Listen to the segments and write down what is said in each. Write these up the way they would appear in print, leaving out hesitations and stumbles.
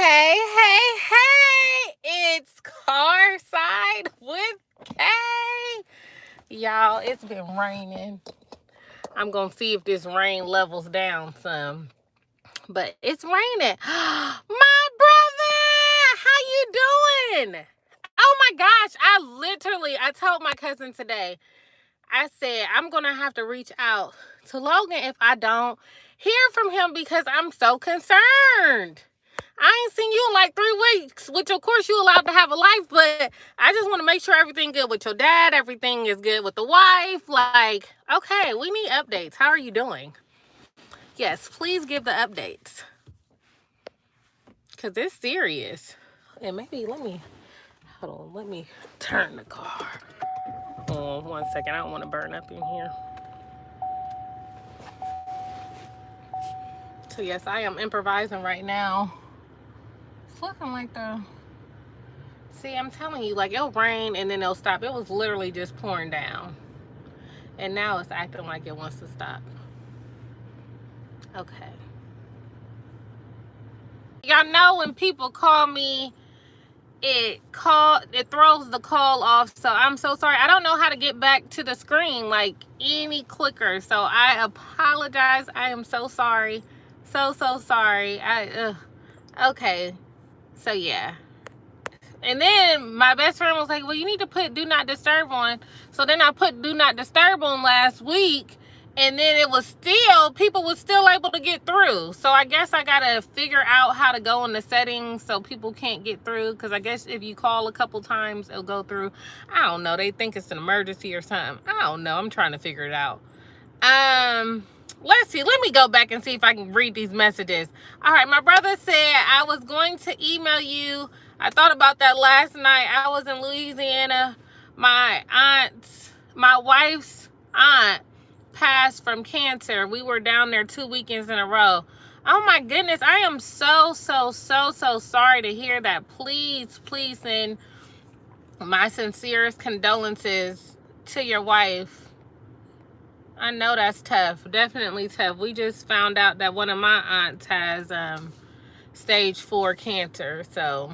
Hey, it's Carside with Kay. Y'all, it's been raining. I'm going to see if this rain levels down some. But it's raining. My brother, how you doing? Oh my gosh, I told my cousin today, I said, I'm going to have to reach out to Logan if I don't hear from him because I'm so concerned. I ain't seen you in like 3 weeks, which of course you allowed to have a life, but I just want to make sure everything good with your dad, everything is good with the wife. Like, okay, we need updates. How are you doing? Yes, please give the updates. Because it's serious. And maybe, let me turn the car. Oh, 1 second, I don't want to burn up in here. So yes, I am improvising right now. It's looking like see, I'm telling you, like it'll rain and then it'll stop. It was literally just pouring down. And now it's acting like it wants to stop. Okay. Y'all know when people call me, it throws the call off. So I'm so sorry. I don't know how to get back to the screen, like any clicker. So I apologize. I am so sorry. So sorry. Okay. So yeah. And then my best friend was like, well, you need to put do not disturb on. So then I put do not disturb on last week. And then people were still able to get through. So I guess I got to figure out how to go in the settings so people can't get through. Because I guess if you call a couple times, it'll go through. I don't know. They think it's an emergency or something. I don't know. I'm trying to figure it out. Let's see. Let me go back and see if I can read these messages. All right. My brother said I was going to email you. I thought about that last night. I was in Louisiana. My wife's aunt passed from cancer. We were down there 2 weekends in a row. Oh my goodness. I am so sorry to hear that. Please send my sincerest condolences to your wife. I know that's tough. Definitely tough. We just found out that one of my aunts has stage 4 cancer. So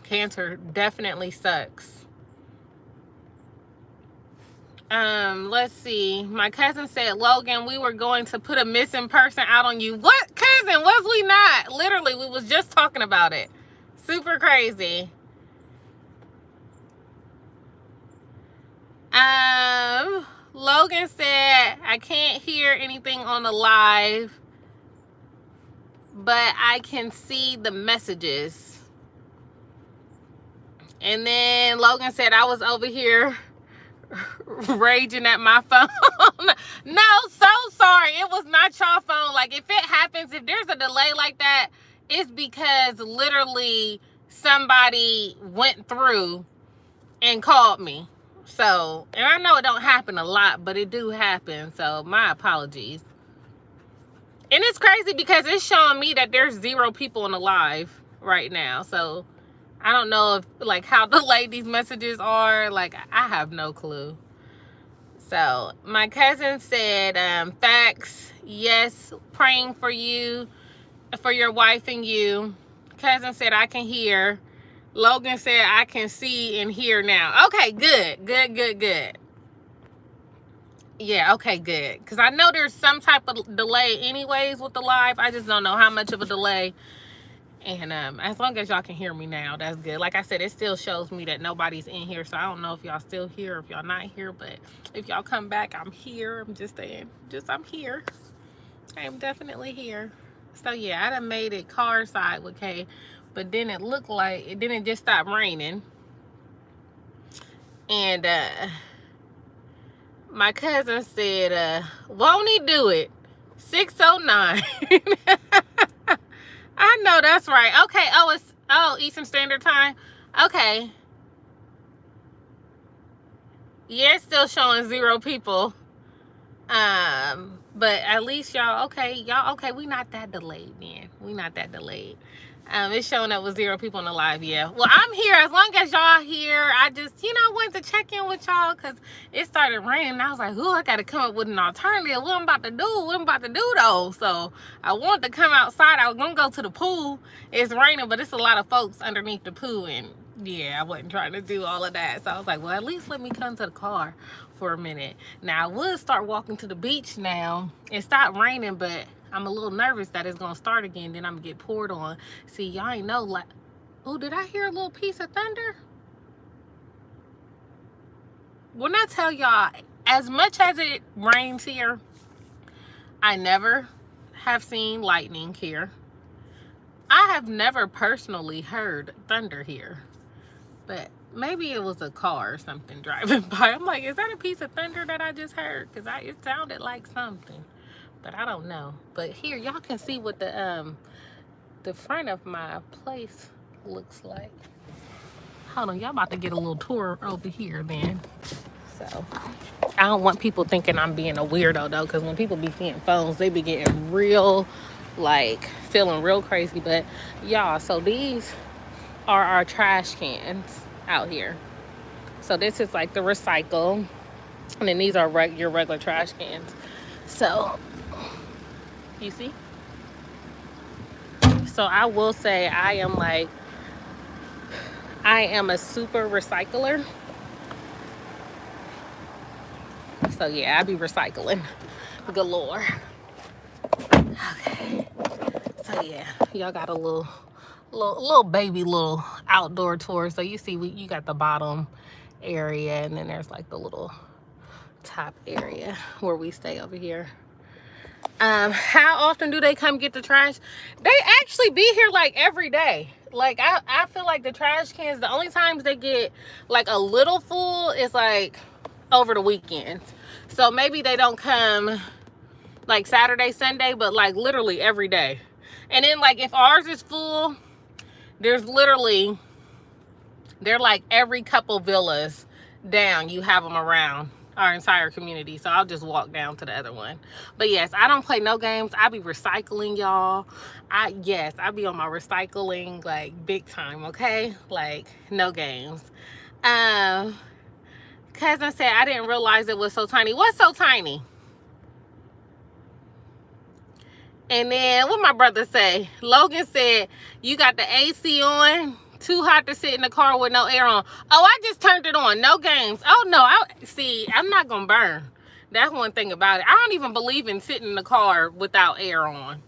cancer definitely sucks. Let's see. My cousin said, Logan, we were going to put a missing person out on you. What cousin? Was we not? Literally, we was just talking about it. Super crazy. Logan said, I can't hear anything on the live, but I can see the messages. And then Logan said, I was over here raging at my phone. No, so sorry. It was not your phone. Like, if it happens, if there's a delay like that, it's because literally somebody went through and called me. So, and I know it don't happen a lot, but it do happen. So, my apologies. And it's crazy because it's showing me that there's 0 people on the live right now. So, I don't know if, like, how delayed these messages are. Like, I have no clue. So, my cousin said, facts, yes, praying for you, for your wife and you. Cousin said, I can hear. Logan said, I can see and hear now. Okay, good. Yeah, okay, good. Because I know there's some type of delay anyways with the live. I just don't know how much of a delay. And as long as y'all can hear me now, that's good. Like I said, it still shows me that nobody's in here. So I don't know if y'all still here or if y'all not here. But if y'all come back, I'm here. I'm just saying. I'm here. I am definitely here. So yeah, I done made it car side with Kay. But then it looked like it didn't just stop raining. And my cousin said, won't he do it? 6:09. I know that's right. Okay. It's Eastern Standard Time. Okay. Yeah, it's still showing 0 people. But at least y'all okay. We not that delayed, man. We not that delayed. It's showing up with 0 people in the live. Yeah. Well, I'm here. As long as y'all here, I just, wanted to check in with y'all because it started raining. And I was like, ooh, I got to come up with an alternative. What I'm about to do? What I'm about to do, though? So I wanted to come outside. I was going to go to the pool. It's raining, but it's a lot of folks underneath the pool. And yeah, I wasn't trying to do all of that. So I was like, well, at least let me come to the car for a minute. Now, I would start walking to the beach now. It stopped raining, but I'm a little nervous that it's gonna start again, then I'm gonna get poured on. See, y'all ain't know, like, oh, did I hear a little piece of thunder? When I tell y'all, as much as it rains here, I never have seen lightning here. I have never personally heard thunder here, but maybe it was a car or something driving by. I'm like, is that a piece of thunder that I just heard? Because it sounded like something. But I don't know. But here, y'all can see what the front of my place looks like. Hold on, y'all about to get a little tour over here then. So, I don't want people thinking I'm being a weirdo though, because when people be seeing phones, they be getting real, like, feeling real crazy. But y'all, so these are our trash cans out here. So this is like the recycle, and then these are your regular trash cans. So, you see? So I will say I am a super recycler. So yeah, I be recycling galore. Okay. So yeah, y'all got a little baby outdoor tour. So you see, you got the bottom area, and then there's like the little top area where we stay over here. How often do they come get the trash? They actually be here like every day. Like I feel like the trash cans, the only times they get like a little full is like over the weekends. So maybe they don't come like Saturday, Sunday, but like literally every day. And then like if ours is full, they're like every couple villas down, you have them around our entire community. So I'll just walk down to the other one. But yes, I don't play no games. I be recycling, y'all. I be on my recycling like big time, okay? Like no games. Cousin said I didn't realize it was so tiny. What's so tiny? And then what my brother say? Logan said, you got the AC on? Too hot to sit in the car with no air on. Oh, I just turned it on. No games. Oh, no. I'm not going to burn. That's one thing about it. I don't even believe in sitting in the car without air on.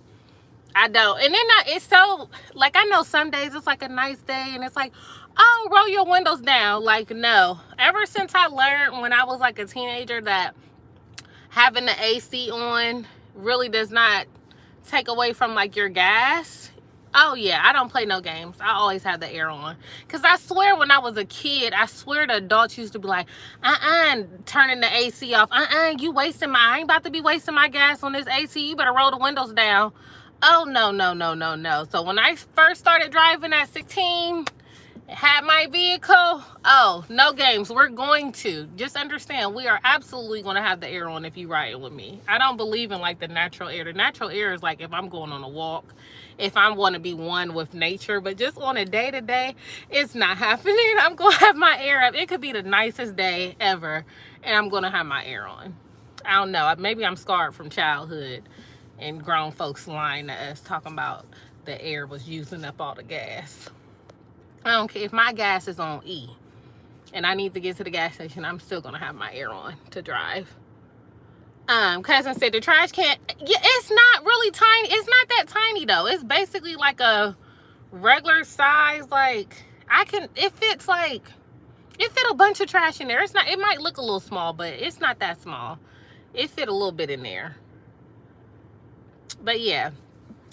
I don't. And then it's so, like, I know some days it's like a nice day and it's like, oh, roll your windows down. Like, no. Ever since I learned when I was like a teenager that having the AC on really does not take away from like your gas. Oh yeah, I don't play no games. I always have the air on. Cause I swear when I was a kid, I swear the adults used to be like, turning the AC off. You wasting I ain't about to be wasting my gas on this AC. You better roll the windows down. Oh no. So when I first started driving at 16, had my vehicle, oh, no games. We're going to. Just understand, we are absolutely going to have the air on if you ride with me. I don't believe in like the natural air. The natural air is like if I'm going on a walk, if I want to be one with nature, but just on a day-to-day, it's not happening. I'm going to have my air up. It could be the nicest day ever, and I'm going to have my air on. I don't know. Maybe I'm scarred from childhood and grown folks lying to us talking about the air was using up all the gas. I don't care if my gas is on E and I need to get to the gas station, I'm still gonna have my air on to drive. Cousin said the trash can, yeah, it's not really tiny. It's not that tiny though. It's basically like a regular size, like it fit a bunch of trash in there. It's not, it might look a little small, but it's not that small. It fit a little bit in there. But yeah.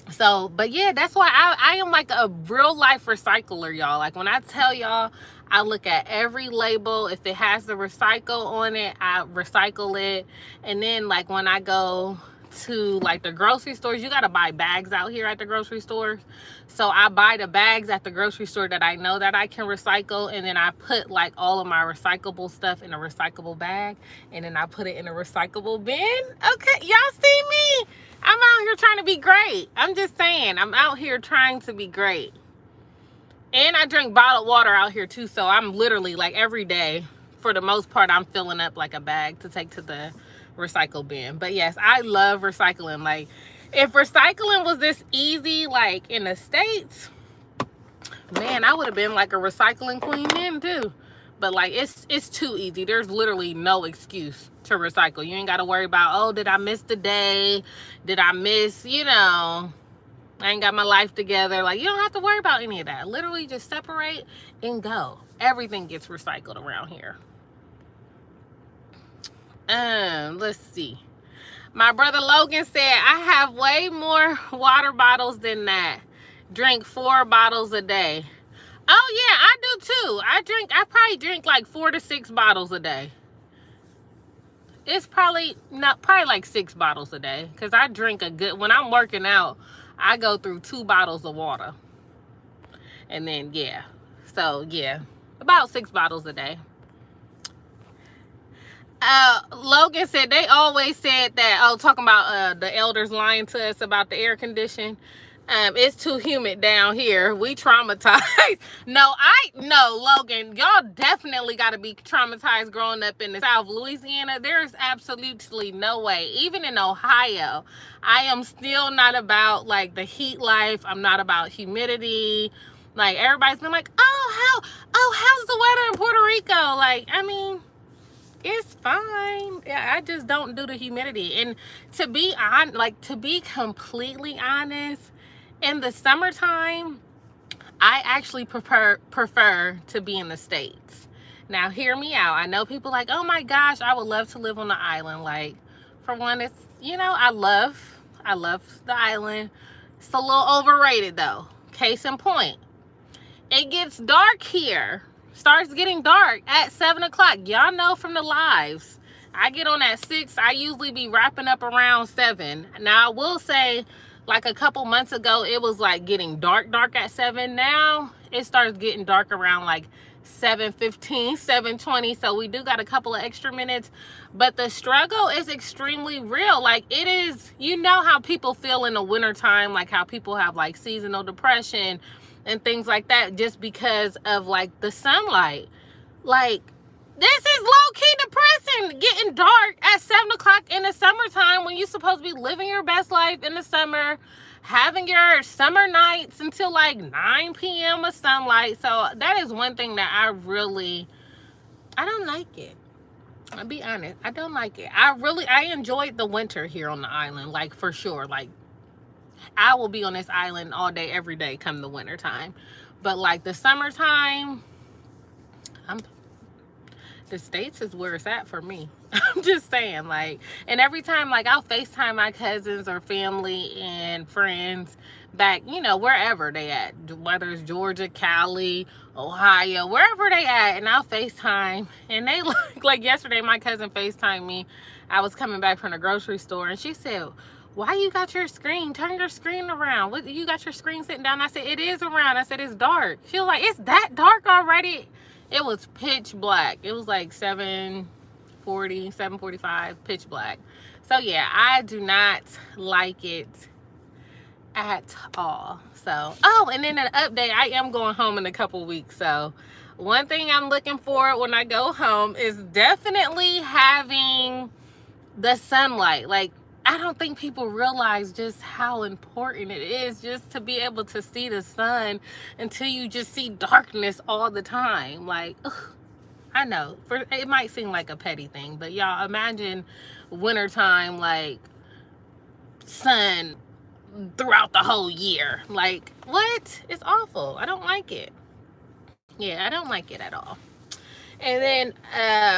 So, but yeah, that's why I am like a real life recycler, y'all. Like when I tell y'all, I look at every label. If it has the recycle on it, I recycle it. And then like when I go to like the grocery stores, you got to buy bags out here at the grocery stores. So I buy the bags at the grocery store that I know that I can recycle, and then I put like all of my recyclable stuff in a recyclable bag, and then I put it in a recyclable bin. Okay, y'all see me? I'm out here trying to be great. I'm just saying, I'm out here trying to be great. And I drink bottled water out here too, so I'm literally like every day, for the most part, I'm filling up like a bag to take to the recycle bin. But yes, I love recycling. Like, if recycling was this easy like in the States, man, I would have been like a recycling queen then too. But like, it's too easy. There's literally no excuse to recycle. You ain't got to worry about, oh, did I miss the day? Did I miss, you know, I ain't got my life together. Like, you don't have to worry about any of that. Literally just separate and go. Everything gets recycled around here. Let's see. My brother Logan said, I have way more water bottles than that. Drink 4 bottles a day. Oh yeah, I do too. I probably drink like 4 to 6 bottles a day. It's probably like 6 bottles a day. Because I drink a good, when I'm working out, I go through 2 bottles of water. And then, yeah. So, yeah. About 6 bottles a day. Logan said, they always said that, talking about the elders lying to us about the air condition. It's too humid down here. We traumatized. No, Logan, y'all definitely got to be traumatized growing up in the South Louisiana. There's absolutely no way. Even in Ohio, I am still not about like the heat life. I'm not about humidity. Like, everybody's been like, how's the weather in Puerto Rico? Like, I mean, it's fine. Yeah, I just don't do the humidity. And to be completely honest, in the summertime, I actually prefer to be in the States. Now, hear me out. I know people like, oh my gosh, I would love to live on the island. Like, for one, it's, you know, I love the island. It's a little overrated though. Case in point, it gets dark here. Starts getting dark at 7 o'clock. Y'all know from the lives, I get on at 6. I usually be wrapping up around 7. Now, I will say, like a couple months ago, it was like getting dark at 7. Now it starts getting dark around like 7:15, 7:20. So we do got a couple of extra minutes, but the struggle is extremely real. Like, it is, you know how people feel in the wintertime, like how people have like seasonal depression and things like that just because of like the sunlight. Like, this is low-key depressing, getting dark at 7 o'clock in the summertime when you're supposed to be living your best life in the summer, having your summer nights until like 9 p.m. of sunlight. So that is one thing that I don't like it. I'll be honest, I don't like it. I enjoyed the winter here on the island, like, for sure. Like, I will be on this island all day, every day come the winter time. But like the summertime, the States is where it's at for me. I'm just saying, like, and every time, like, I'll FaceTime my cousins or family and friends back, you know, wherever they at, whether it's Georgia, Cali, Ohio, wherever they at, and I'll FaceTime, and they like yesterday, my cousin FaceTimed me. I was coming back from the grocery store, and she said, why you got your screen? Turn your screen around. What, you got your screen sitting down? I said, it is around. I said, it's dark. She was like, it's that dark already? It was pitch black. It was like 7:40, 7:45, pitch black. So yeah, I do not like it at all. So, oh, and then an update, I am going home in a couple weeks. So one thing I'm looking for when I go home is definitely having the sunlight. Like, I don't think people realize just how important it is just to be able to see the sun until you just see darkness all the time. Like, ugh, I know, it might seem like a petty thing, but y'all imagine wintertime, like, sun throughout the whole year. Like, what? It's awful. I don't like it. Yeah, I don't like it at all. And then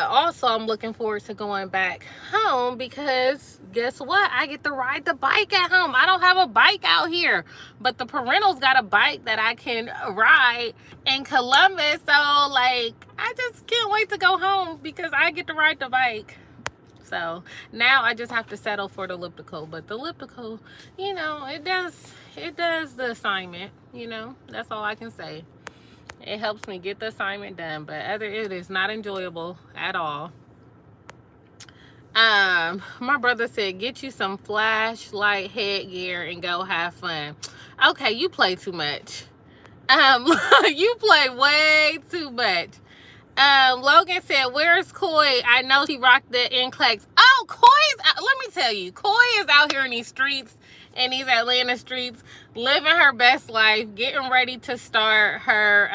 also I'm looking forward to going back home because guess what? I get to ride the bike at home. I don't have a bike out here, but the parentals got a bike that I can ride in Columbus. So like, I just can't wait to go home because I get to ride the bike. So now I just have to settle for the elliptical. But the elliptical, you know, it does the assignment, you know. That's all I can say. It helps me get the assignment done, but it is not enjoyable at all. My brother said, get you some flashlight headgear and go have fun. Okay, you play too much. You play way too much. Logan said, where's Coy? I know she rocked the NCLEX. Oh, let me tell you, Coy is out here in these streets, in these Atlanta streets, living her best life, getting ready to start her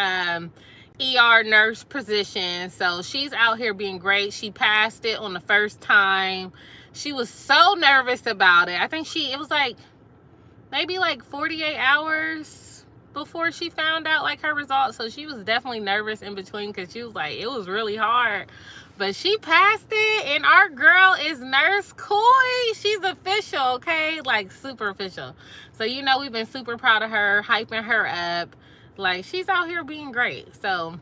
ER nurse position. So she's out here being great. She passed it on the first time. She was so nervous about it. I think it was like maybe like 48 hours before she found out like her results. So she was definitely nervous in between, because she was like, it was really hard. But she passed it, and our girl is Nurse Coy. She's official, okay? Like, super official. So, you know, we've been super proud of her, hyping her up. Like, she's out here being great. So,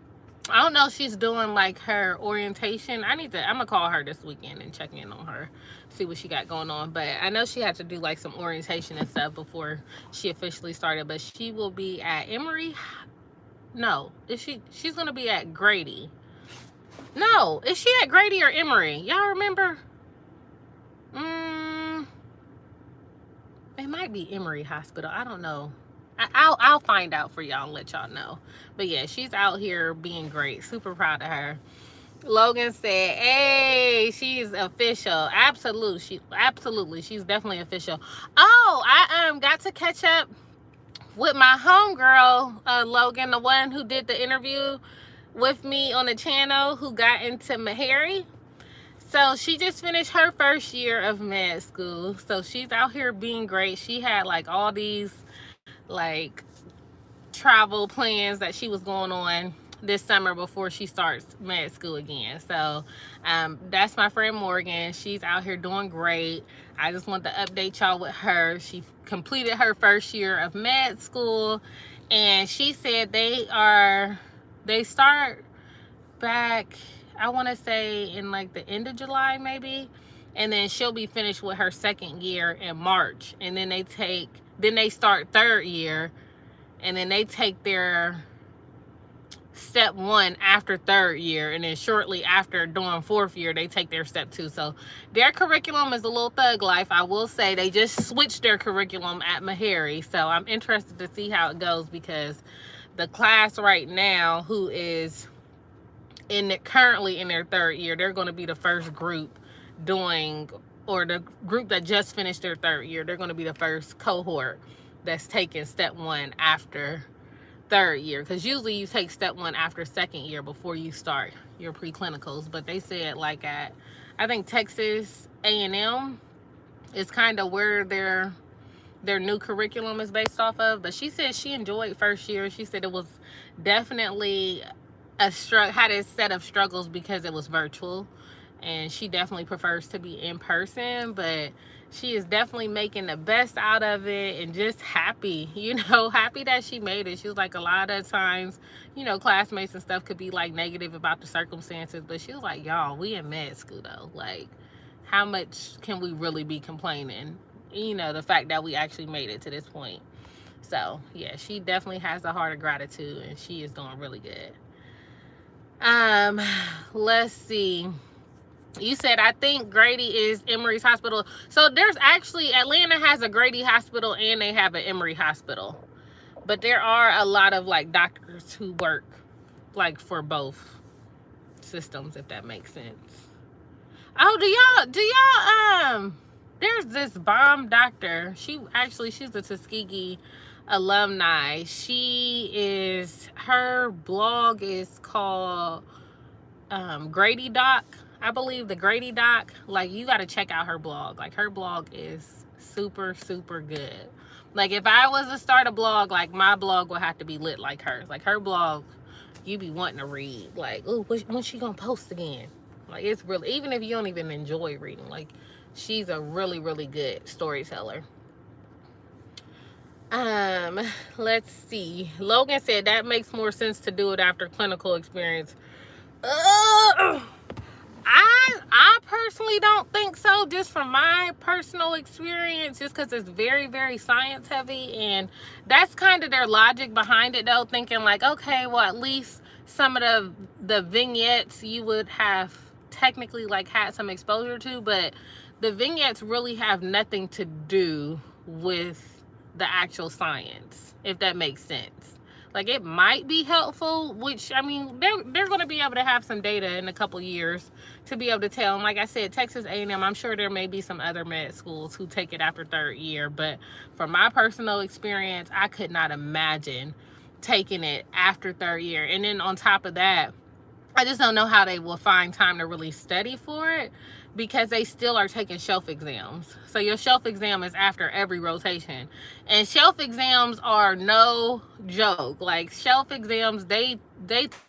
I don't know if she's doing, like, her orientation. I'm going to call her this weekend and check in on her, see what she got going on. But I know she had to do, like, some orientation and stuff before she officially started. But she will be at Emory. No, she's going to be at Grady. No, is she at Grady or Emory? Y'all remember? It might be Emory Hospital. I don't know. I'll find out for y'all and let y'all know. But yeah, she's out here being great. Super proud of her. Logan said, hey, she's official. Absolutely. She's definitely official. Oh, I got to catch up with my homegirl, Logan, the one who did the interview with me on the channel, who got into Meharry. So she just finished her first year of med school. So she's out here being great. She had like all these like travel plans that she was going on this summer before she starts med school again. So that's my friend Morgan. She's out here doing great. I just want to update y'all with her. She completed her first year of med school, and she said they start back, I want to say in like the end of July maybe, and then she'll be finished with her second year in March. And then they start third year, and then they take their step 1 after third year, and then shortly after doing fourth year they take their step 2. So their curriculum is a little thug life. I will say they just switched their curriculum at Meharry, so I'm interested to see how it goes, because the class right now who is currently in their third year, they're going to be the first group or the group that just finished their third year, they're going to be the first cohort that's taking step 1 after third year, because usually you take step 1 after second year before you start your preclinicals. But they said like at, I think Texas A&M is kind of where their new curriculum is based off of. But she said she enjoyed first year. She said it was definitely had a set of struggles because it was virtual, and she definitely prefers to be in person, but she is definitely making the best out of it, and just happy, you know, happy that she made it. She was like, a lot of times, you know, classmates and stuff could be like negative about the circumstances, but she was like, y'all, we in med school though, like how much can we really be complaining, you know, the fact that we actually made it to this point. So yeah, she definitely has a heart of gratitude, and she is doing really good. Let's see. You said, I think Grady is Emory's hospital. So there's actually, Atlanta has a Grady hospital and they have an Emory hospital. But there are a lot of like doctors who work like for both systems, if that makes sense. Oh, do y'all, there's this bomb doctor. She's a Tuskegee alumni. Her blog is called Grady Doc, I believe. The Grady Doc. Like, you got to check out her blog. Like, her blog is super good. Like, if I was to start a blog, like, my blog would have to be lit like hers. Like, her blog, you be wanting to read. Like, oh, when's she gonna post again? Like, it's really, even if you don't even enjoy reading, like, she's a really good storyteller. Let's see. Logan said that makes more sense to do it after clinical experience. I personally don't think so, just from my personal experience, just because it's very, very science heavy. And that's kind of their logic behind it, though, thinking like, okay, well, at least some of the vignettes you would have technically like had some exposure to, but the vignettes really have nothing to do with the actual science, if that makes sense. Like, it might be helpful, which, I mean, they're going to be able to have some data in a couple years to be able to tell. And like I said, Texas A&M, I'm sure there may be some other med schools who take it after third year. But from my personal experience, I could not imagine taking it after third year. And then on top of that, I just don't know how they will find time to really study for it, because they still are taking shelf exams. So your shelf exam is after every rotation. And shelf exams are no joke. Like, shelf exams, they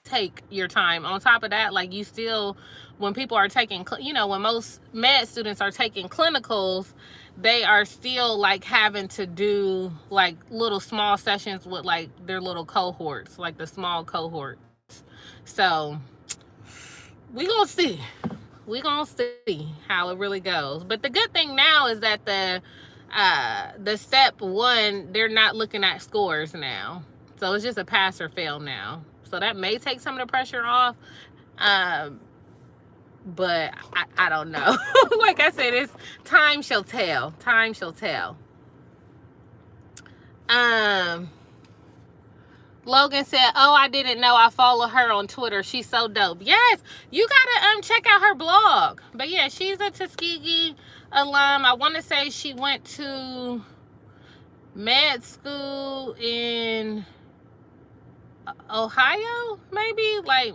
take your time. On top of that, like, you still, when people are taking, you know, when most med students are taking clinicals, they are still like having to do like little small sessions with like their little cohorts, like the small cohorts. So we gonna see. We're going to see how it really goes. But the good thing now is that the step one, they're not looking at scores now. So it's just a pass or fail now. So that may take some of the pressure off. But I don't know. Like I said, it's time shall tell. Time shall tell. Logan said, oh, I didn't know. I follow her on Twitter. She's so dope. Yes, you gotta check out her blog. But yeah, she's a Tuskegee alum. I want to say she went to med school in Ohio, maybe. Like,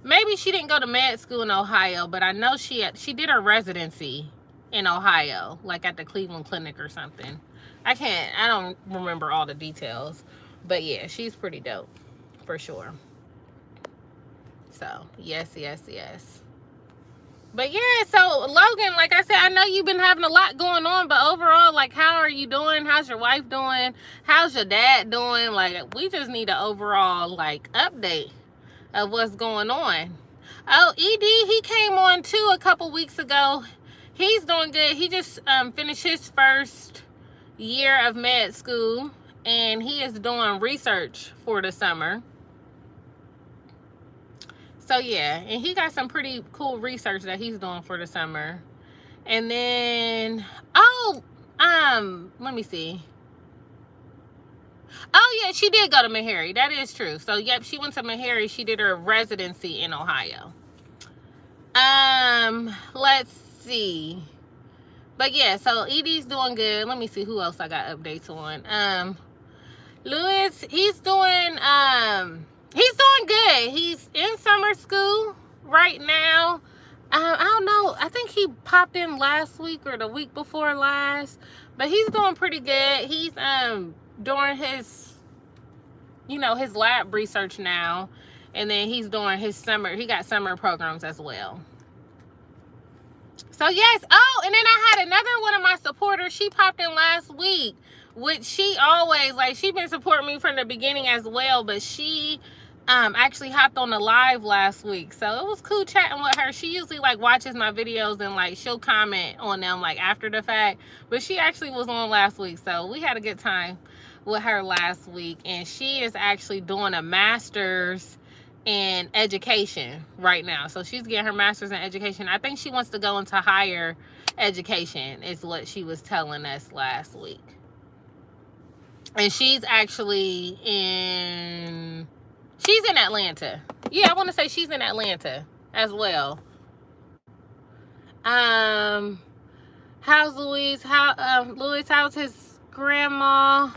maybe she didn't go to med school in Ohio, but I know she did her residency in Ohio, like at the Cleveland Clinic or something. I don't remember all the details. But yeah, she's pretty dope, for sure. So, yes. But yeah, so Logan, like I said, I know you've been having a lot going on, but overall, like, how are you doing? How's your wife doing? How's your dad doing? Like, we just need an overall, like, update of what's going on. Oh, ED, he came on too a couple weeks ago. He's doing good. He just finished his first year of med school. And he is doing research for the summer. So yeah, and he got some pretty cool research that he's doing for the summer. And then, let me see. Oh yeah, she did go to Meharry. That is true. So yep, she went to Meharry. She did her residency in Ohio. Let's see. But yeah, so Edie's doing good. Let me see who else I got updates on. Lewis, he's doing good. He's in summer school right now. I don't know. I think he popped in last week or the week before last, but he's doing pretty good. He's doing his, his lab research now, and then he's doing his summer. He got summer programs as well. So yes. Oh, and then I had another one of my supporters. She popped in last week. Which she always, like, she been supporting me from the beginning as well, but she actually hopped on the live last week. So it was cool chatting with her. She usually, like, watches my videos and, like, she'll comment on them, like, after the fact. But she actually was on last week, so we had a good time with her last week. And she is actually doing a master's in education right now. So she's getting her master's in education. I think she wants to go into higher education is what she was telling us last week. And she's actually she's in Atlanta. Yeah, I want to say she's in Atlanta as well. How's Louise? Louise, how's his grandma?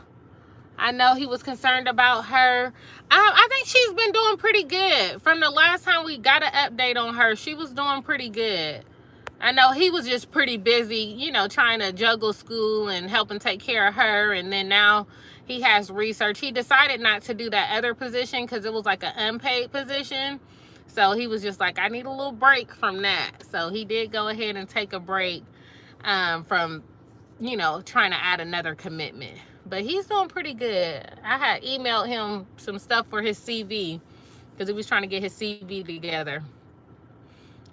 I know he was concerned about her. I think she's been doing pretty good. From the last time we got an update on her, she was doing pretty good. I know he was just pretty busy, trying to juggle school and helping take care of her. And then now he has research. He decided not to do that other position because it was like an unpaid position. So he was just like, I need a little break from that. So he did go ahead and take a break from, trying to add another commitment. But he's doing pretty good. I had emailed him some stuff for his CV because he was trying to get his CV together.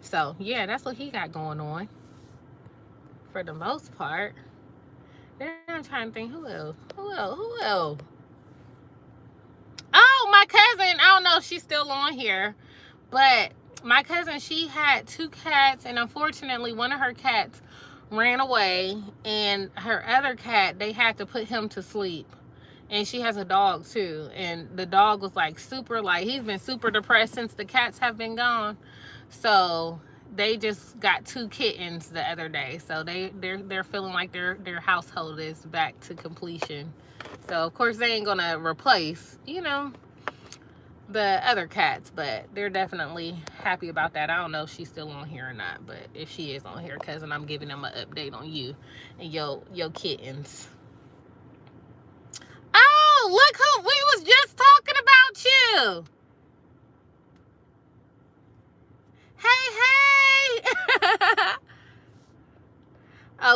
So yeah, that's what he got going on for the most part. Then I'm trying to think, who else? Who else? Oh, my cousin. I don't know if she's still on here, but my cousin, she had 2 cats, and unfortunately, one of her cats ran away, and her other cat, they had to put him to sleep. And she has a dog too, and the dog was like super, like, he's been super depressed since the cats have been gone. So they just got 2 kittens the other day, so they're feeling like their household is back to completion. So of course they ain't gonna replace, the other cats, but they're definitely happy about that. I don't know if she's still on here or not, but if she is on here, cousin, I'm giving them an update on you and your kittens. Oh, look who we was just talking about you. Hey.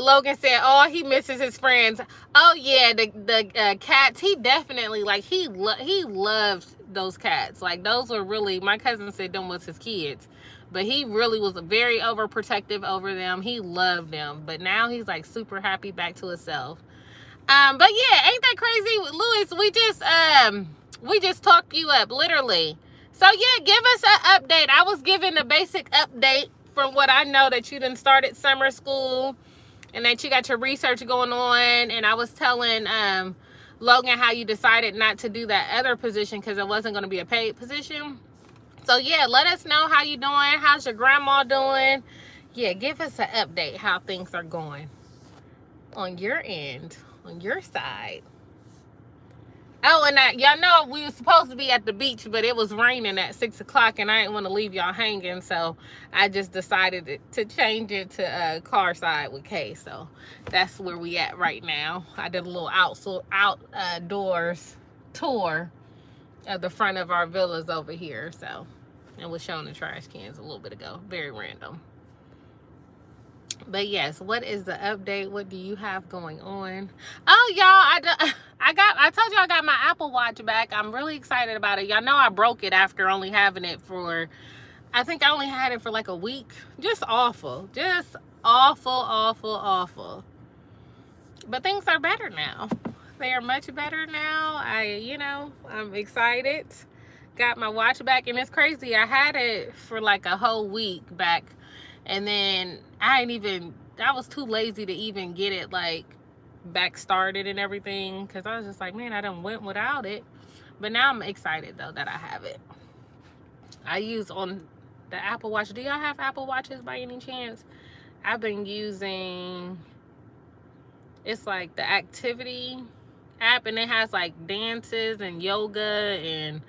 Logan said, "Oh, he misses his friends." Oh yeah, the cats. He definitely, like, he loved those cats. Like, those were really, my cousin said them was his kids, but he really was very overprotective over them. He loved them, but now he's like super happy back to himself. But yeah, ain't that crazy, Louis? We just talked you up, literally. So yeah, give us an update. I was giving a basic update from what I know, that you done started summer school and that you got your research going on. And I was telling Logan how you decided not to do that other position because it wasn't going to be a paid position. So yeah, let us know how you doing. How's your grandma doing? Yeah, give us an update how things are going on your end, on your side. Oh, and y'all know we were supposed to be at the beach, but it was raining at 6 o'clock, and I didn't want to leave y'all hanging, so I just decided to change it to car side with Kay. So that's where we at right now. I did a little outdoors tour of the front of our villas over here, so, and was showing the trash cans a little bit ago. Very random. But yes, what is the update? What do you have going on? Oh, y'all, I told you I got my Apple Watch back. I'm really excited about it. Y'all know I broke it after only having it for, I think I only had it for like a week. Just awful. Just awful, awful, awful. But things are better now. They are much better now. I'm excited. Got my watch back, and it's crazy. I had it for like a whole week back, and then I was too lazy to even get it like back started and everything, because I was just like, man, I done went without it. But now I'm excited though that I have it. I use on the Apple Watch. Do y'all have Apple Watches by any chance? I've been using, it's like the activity app, and it has like dances and yoga and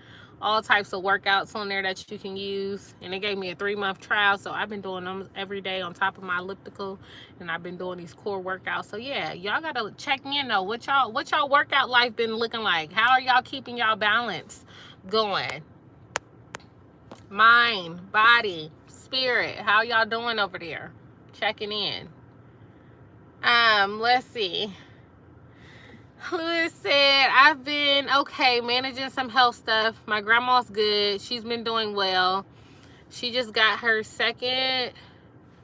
all types of workouts on there that you can use. And it gave me a 3-month trial, so I've been doing them every day on top of my elliptical, and I've been doing these core workouts. So yeah, y'all gotta check in though. What y'all workout life been looking like? How are y'all keeping y'all balance going? Mind, body, spirit, how y'all doing over there? Checking in. Let's see. Lewis said, I've been okay managing some health stuff. My grandma's good. She's been doing well. She just got her second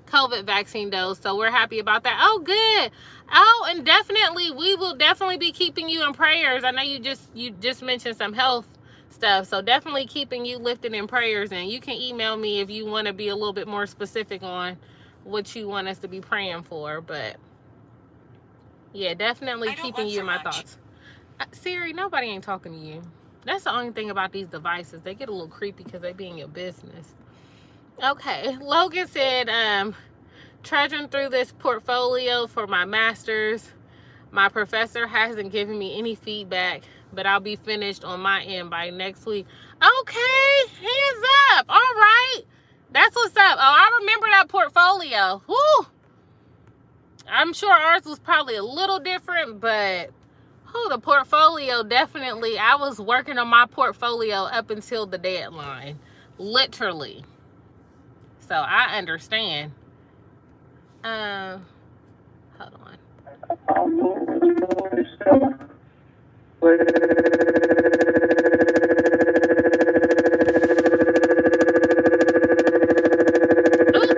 COVID vaccine dose, so we're happy about that. Oh, good. Oh, and definitely, we will definitely be keeping you in prayers. I know you just mentioned some health stuff, so definitely keeping you lifted in prayers. And you can email me if you want to be a little bit more specific on what you want us to be praying for, but yeah, definitely keeping you in my thoughts. Siri, nobody ain't talking to you. That's the only thing about these devices. They get a little creepy because they be in your business. Okay, Logan said, trudging through this portfolio for my master's. My professor hasn't given me any feedback, but I'll be finished on my end by next week. Okay, hands up. All right. That's what's up. Oh, I remember that portfolio. Woo! I'm sure ours was probably a little different, but the portfolio, definitely. I was working on my portfolio up until the deadline, literally. So I understand. Hold on. Ooh,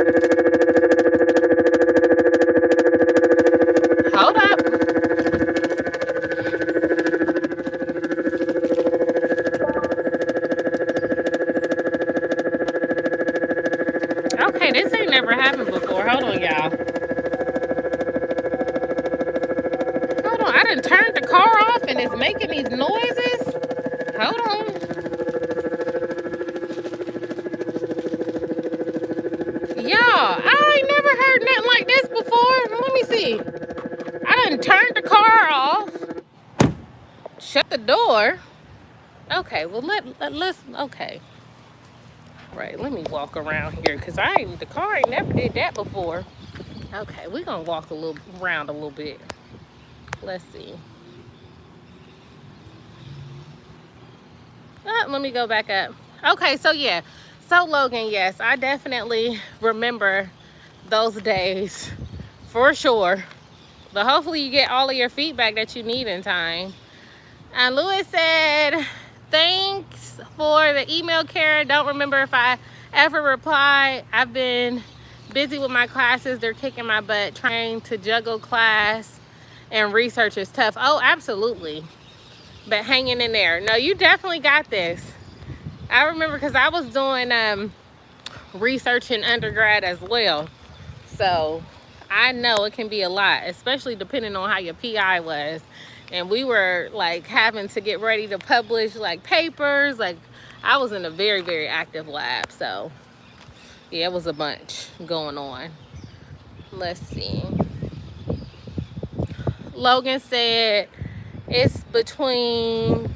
Hold on, I done turned the car off and it's making these noises. Hold on. Y'all, I ain't never heard nothing like this before. Let me see. I done turned the car off. Shut the door. Okay, well let's okay. Right, let me walk around here because the car ain't never did that before. Okay, we're gonna walk around a little bit. Let's see. Let me go back up. Okay, so yeah. So Logan, yes, I definitely remember those days for sure. But hopefully you get all of your feedback that you need in time. And Lewis said, thanks for the email, Kara. Don't remember if I ever replied. I've been busy with my classes. They're kicking my butt. Trying to juggle class and research is tough. Oh, absolutely. But hanging in there. No, you definitely got this. I remember because I was doing research in undergrad as well. So I know it can be a lot, especially depending on how your PI was. And we were like having to get ready to publish like papers. Like I was in a very, very active lab. So yeah, it was a bunch going on. Let's see. Logan said it's between,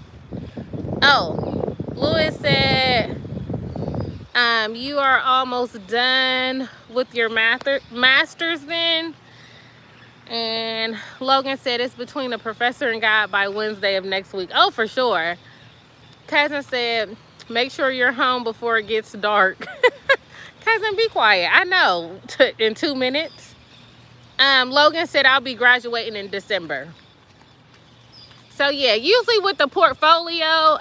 oh, Lewis said, you are almost done with your master's then. And Logan said it's between the professor and God by Wednesday of next week. Oh, for sure. Cousin said, make sure you're home before it gets dark. Cousin, be quiet. I know, in 2 minutes. Logan said I'll be graduating in December. So yeah, usually with the portfolio,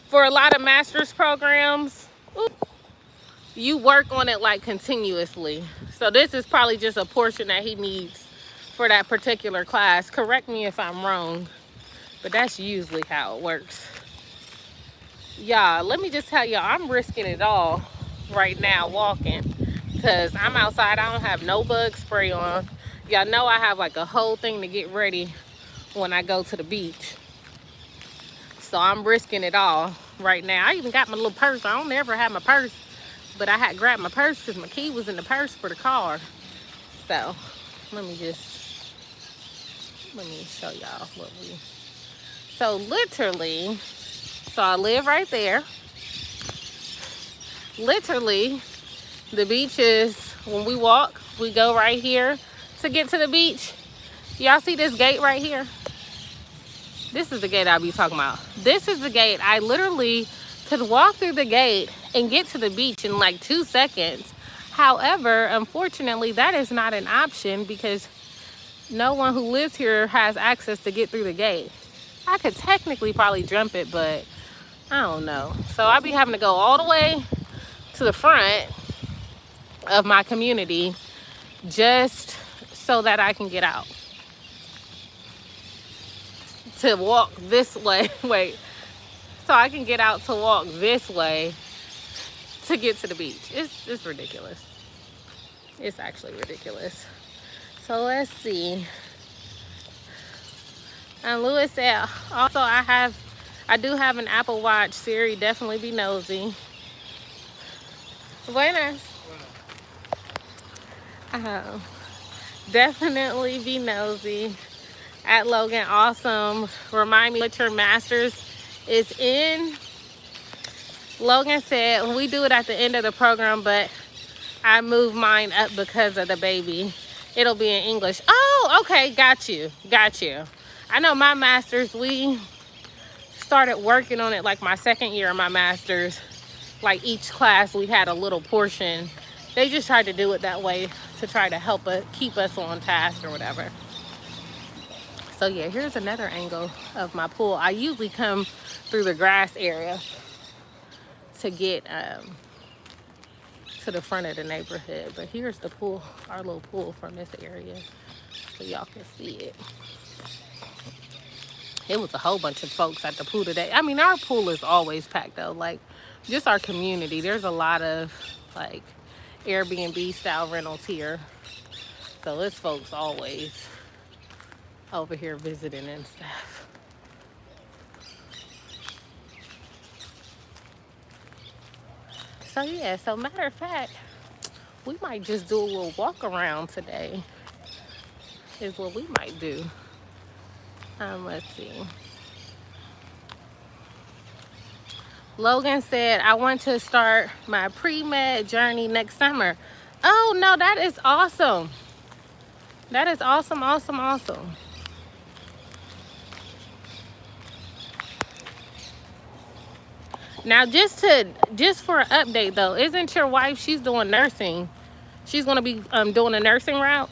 for a lot of master's programs, you work on it like continuously. So this is probably just a portion that he needs for that particular class. Correct me if I'm wrong, but that's usually how it works. Y'all, let me just tell y'all, I'm risking it all right now walking because I'm outside. I don't have no bug spray on. Y'all know I have like a whole thing to get ready when I go to the beach. So I'm risking it all right now. I even got my little purse. I don't ever have my purse, but I had grabbed my purse because my key was in the purse for the car. So let me show y'all what we, so literally, so I live right there. Literally, the beach is, when we walk, we go right here to get to the beach. Y'all see this gate right here? This is the gate I'll be talking about. This is the gate. I literally could walk through the gate and get to the beach in like 2 seconds. However, unfortunately, that is not an option because no one who lives here has access to get through the gate. I could technically probably jump it, but I don't know. So I'll be having to go all the way to the front of my community just so that I can get out. To walk this way, wait, so I can get out to walk this way to get to the beach. It's ridiculous. It's actually ridiculous. So let's see. And Lewis said, also I do have an Apple Watch. Siri, definitely be nosy. Buenas. Definitely be nosy. At Logan, awesome. Remind me what your master's is in. Logan said, we do it at the end of the program, but I moved mine up because of the baby. It'll be in English. Oh, okay, got you. I know my master's, we started working on it like my second year of my master's. Like each class, we had a little portion. They just tried to do it that way to try to help us, keep us on task or whatever. So yeah, here's another angle of my pool. I usually come through the grass area to get to the front of the neighborhood. But here's the pool, our little pool from this area, so y'all can see it. It was a whole bunch of folks at the pool today. I mean, our pool is always packed though. Like, just our community. There's a lot of like Airbnb style rentals here. So it's folks always over here visiting and stuff. So yeah, so matter of fact, we might just do a little walk around today is what we might do. Let's see. Logan said, I want to start my pre-med journey next summer. Oh no, that is awesome. That is awesome, awesome, awesome. Now, just for an update though, isn't your wife, she's doing nursing? She's gonna be doing a nursing route?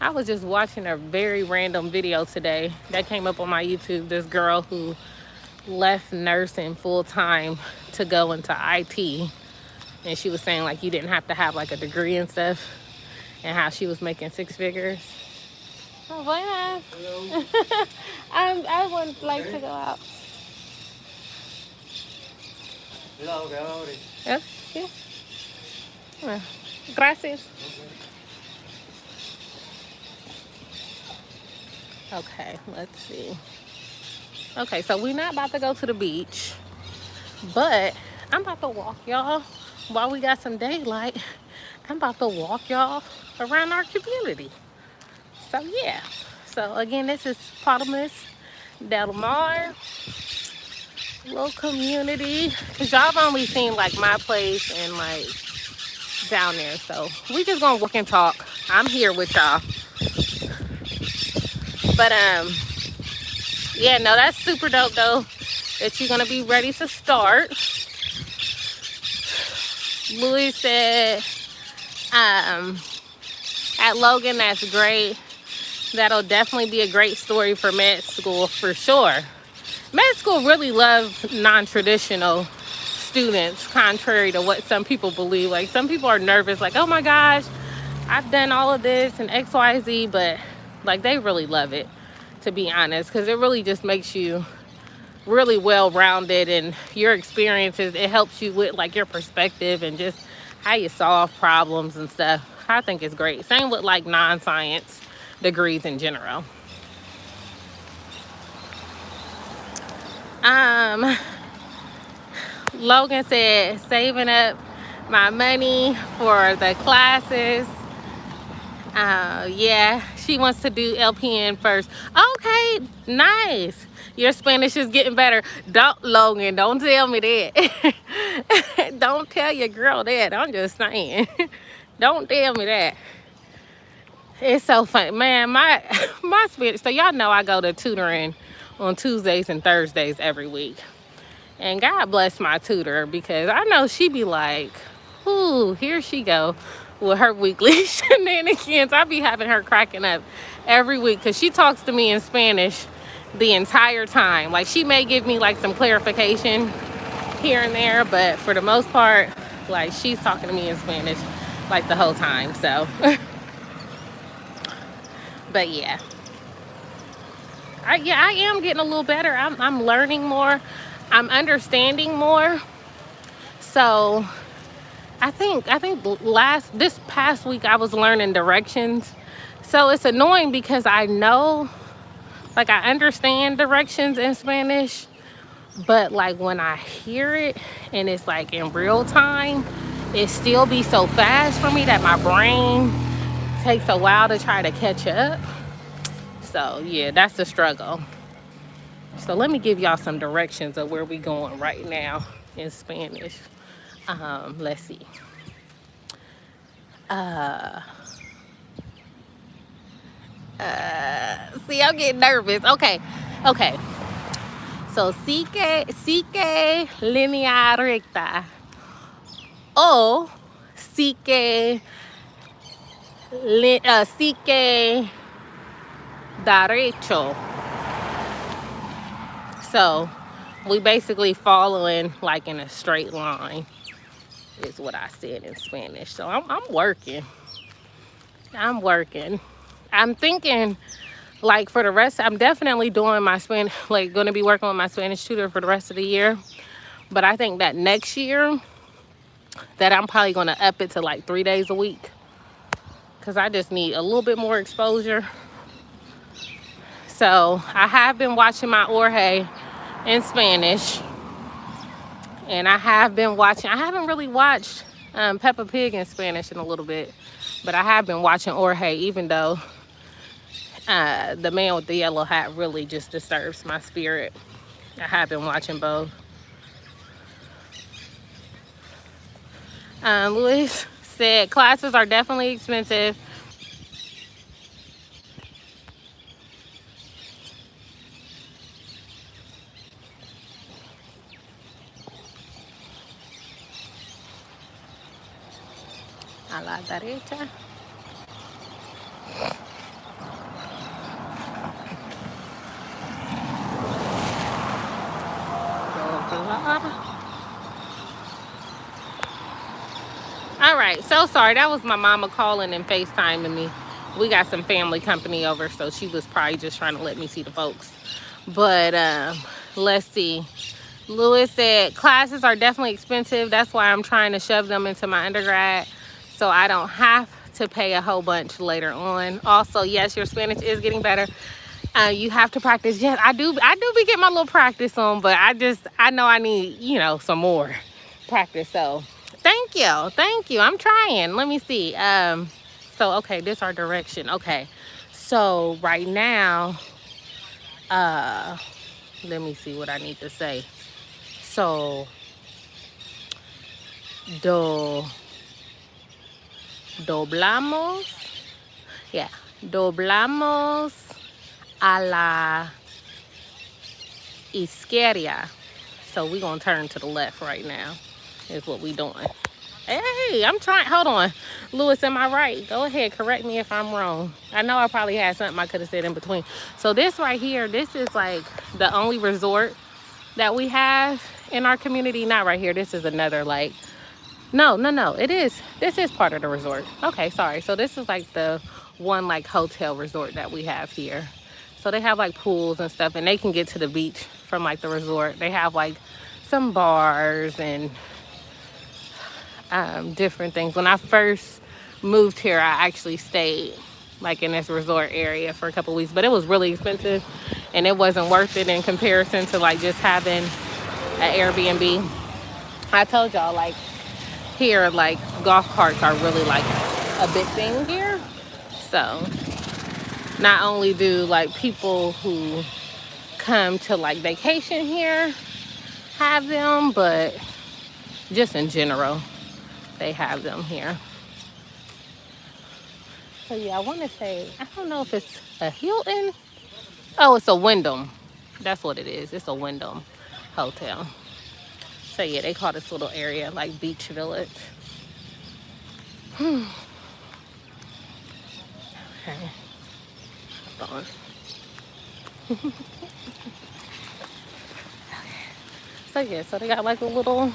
I was just watching a very random video today that came up on my YouTube. This girl who left nursing full time to go into IT, and she was saying like you didn't have to have like a degree and stuff, and how she was making 6 figures. Oh, buenas. Hello. I would like to go out. Hello, yeah, yeah. Gracias. Okay, let's see. Okay, so we're not about to go to the beach, but I'm about to walk y'all while we got some daylight. I'm about to walk y'all around our community. So yeah. So again, this is Pardamus Del Mar. Little community. Cause y'all have only seen like my place and like down there. So we just gonna walk and talk. I'm here with y'all. But yeah, no, that's super dope though that you're gonna be ready to start. Louis said at Logan, that's great. That'll definitely be a great story for med school for sure. Med school really loves non-traditional students, contrary to what some people believe. Like some people are nervous, like, oh my gosh, I've done all of this and X, Y, Z, but like they really love it, to be honest, because it really just makes you really well-rounded, and your experiences, it helps you with like your perspective and just how you solve problems and stuff. I think it's great. Same with like non-science degrees in general. Logan said, saving up my money for the classes. Yeah, she wants to do LPN first. Okay, nice. Your Spanish is getting better. Logan, don't tell me that. Don't tell your girl that. I'm just saying. Don't tell me that. It's so funny, man. My Spanish. So y'all know I go to tutoring on Tuesdays and Thursdays every week. And God bless my tutor, because I know she be like, ooh, here she go with her weekly shenanigans. I be having her cracking up every week because she talks to me in Spanish the entire time. Like she may give me like some clarification here and there, but for the most part, like she's talking to me in Spanish like the whole time. So but yeah. I am getting a little better. I'm learning more. I'm understanding more. So I think this past week I was learning directions. So it's annoying because I know, like I understand directions in Spanish, but like when I hear it and it's like in real time, it still be so fast for me that my brain takes a while to try to catch up. So yeah, that's the struggle. So let me give y'all some directions of where we going right now in Spanish. Let's see. See, I'm getting nervous. Okay. So sigue línea recta. O sigue derecho. So we basically following like in a straight line is what I said in Spanish. So I'm working. I'm thinking like for the rest, I'm definitely doing my Spanish, like going to be working with my Spanish tutor for the rest of the year. But I think that next year that I'm probably going to up it to like 3 days a week. because I just need a little bit more exposure. So I have been watching my Jorge in Spanish, and I have been watching, I haven't really watched Peppa Pig in Spanish in a little bit, but I have been watching Jorge, even though the man with the yellow hat really just disturbs my spirit. I have been watching both. Luis said classes are definitely expensive. A la derecha. All right, so sorry, that was my mama calling and FaceTiming me. We got some family company over, so she was probably just trying to let me see the folks. But let's see. Lewis said classes are definitely expensive. That's why I'm trying to shove them into my undergrad so I don't have to pay a whole bunch later on. Also, yes, your Spanish is getting better. You have to practice. Yes, I do be getting my little practice on, but I know I need, you know, some more practice. So thank you. I'm trying. Let me see. So okay, this our direction. Okay, so right now, let me see what I need to say. So doblamos, yeah, doblamos a la izquierda. So we're gonna turn to the left right now, is what we doing. Hey, I'm trying, hold on. Lewis, am I right? Go ahead, correct me if I'm wrong. I know I probably had something I could have said in between. So this right here, this is like the only resort that we have in our community. Not right here, this is another like, no, it is, this is part of the resort. Okay, sorry. So this is like the one like hotel resort that we have here. So they have like pools and stuff, and they can get to the beach from like the resort. They have like some bars and different things. When I first moved here, I actually stayed like in this resort area for a couple weeks, but it was really expensive and it wasn't worth it in comparison to like just having an Airbnb. I told y'all, like here, like golf carts are really like a big thing here. So not only do like people who come to like vacation here have them, but just in general, they have them here. So yeah, I want to say, I don't know if it's a Hilton. Oh, it's a Wyndham. That's what it is. It's a Wyndham hotel. So yeah, they call this little area like Beach Village. Okay. Hold on. So yeah, so they got like a little,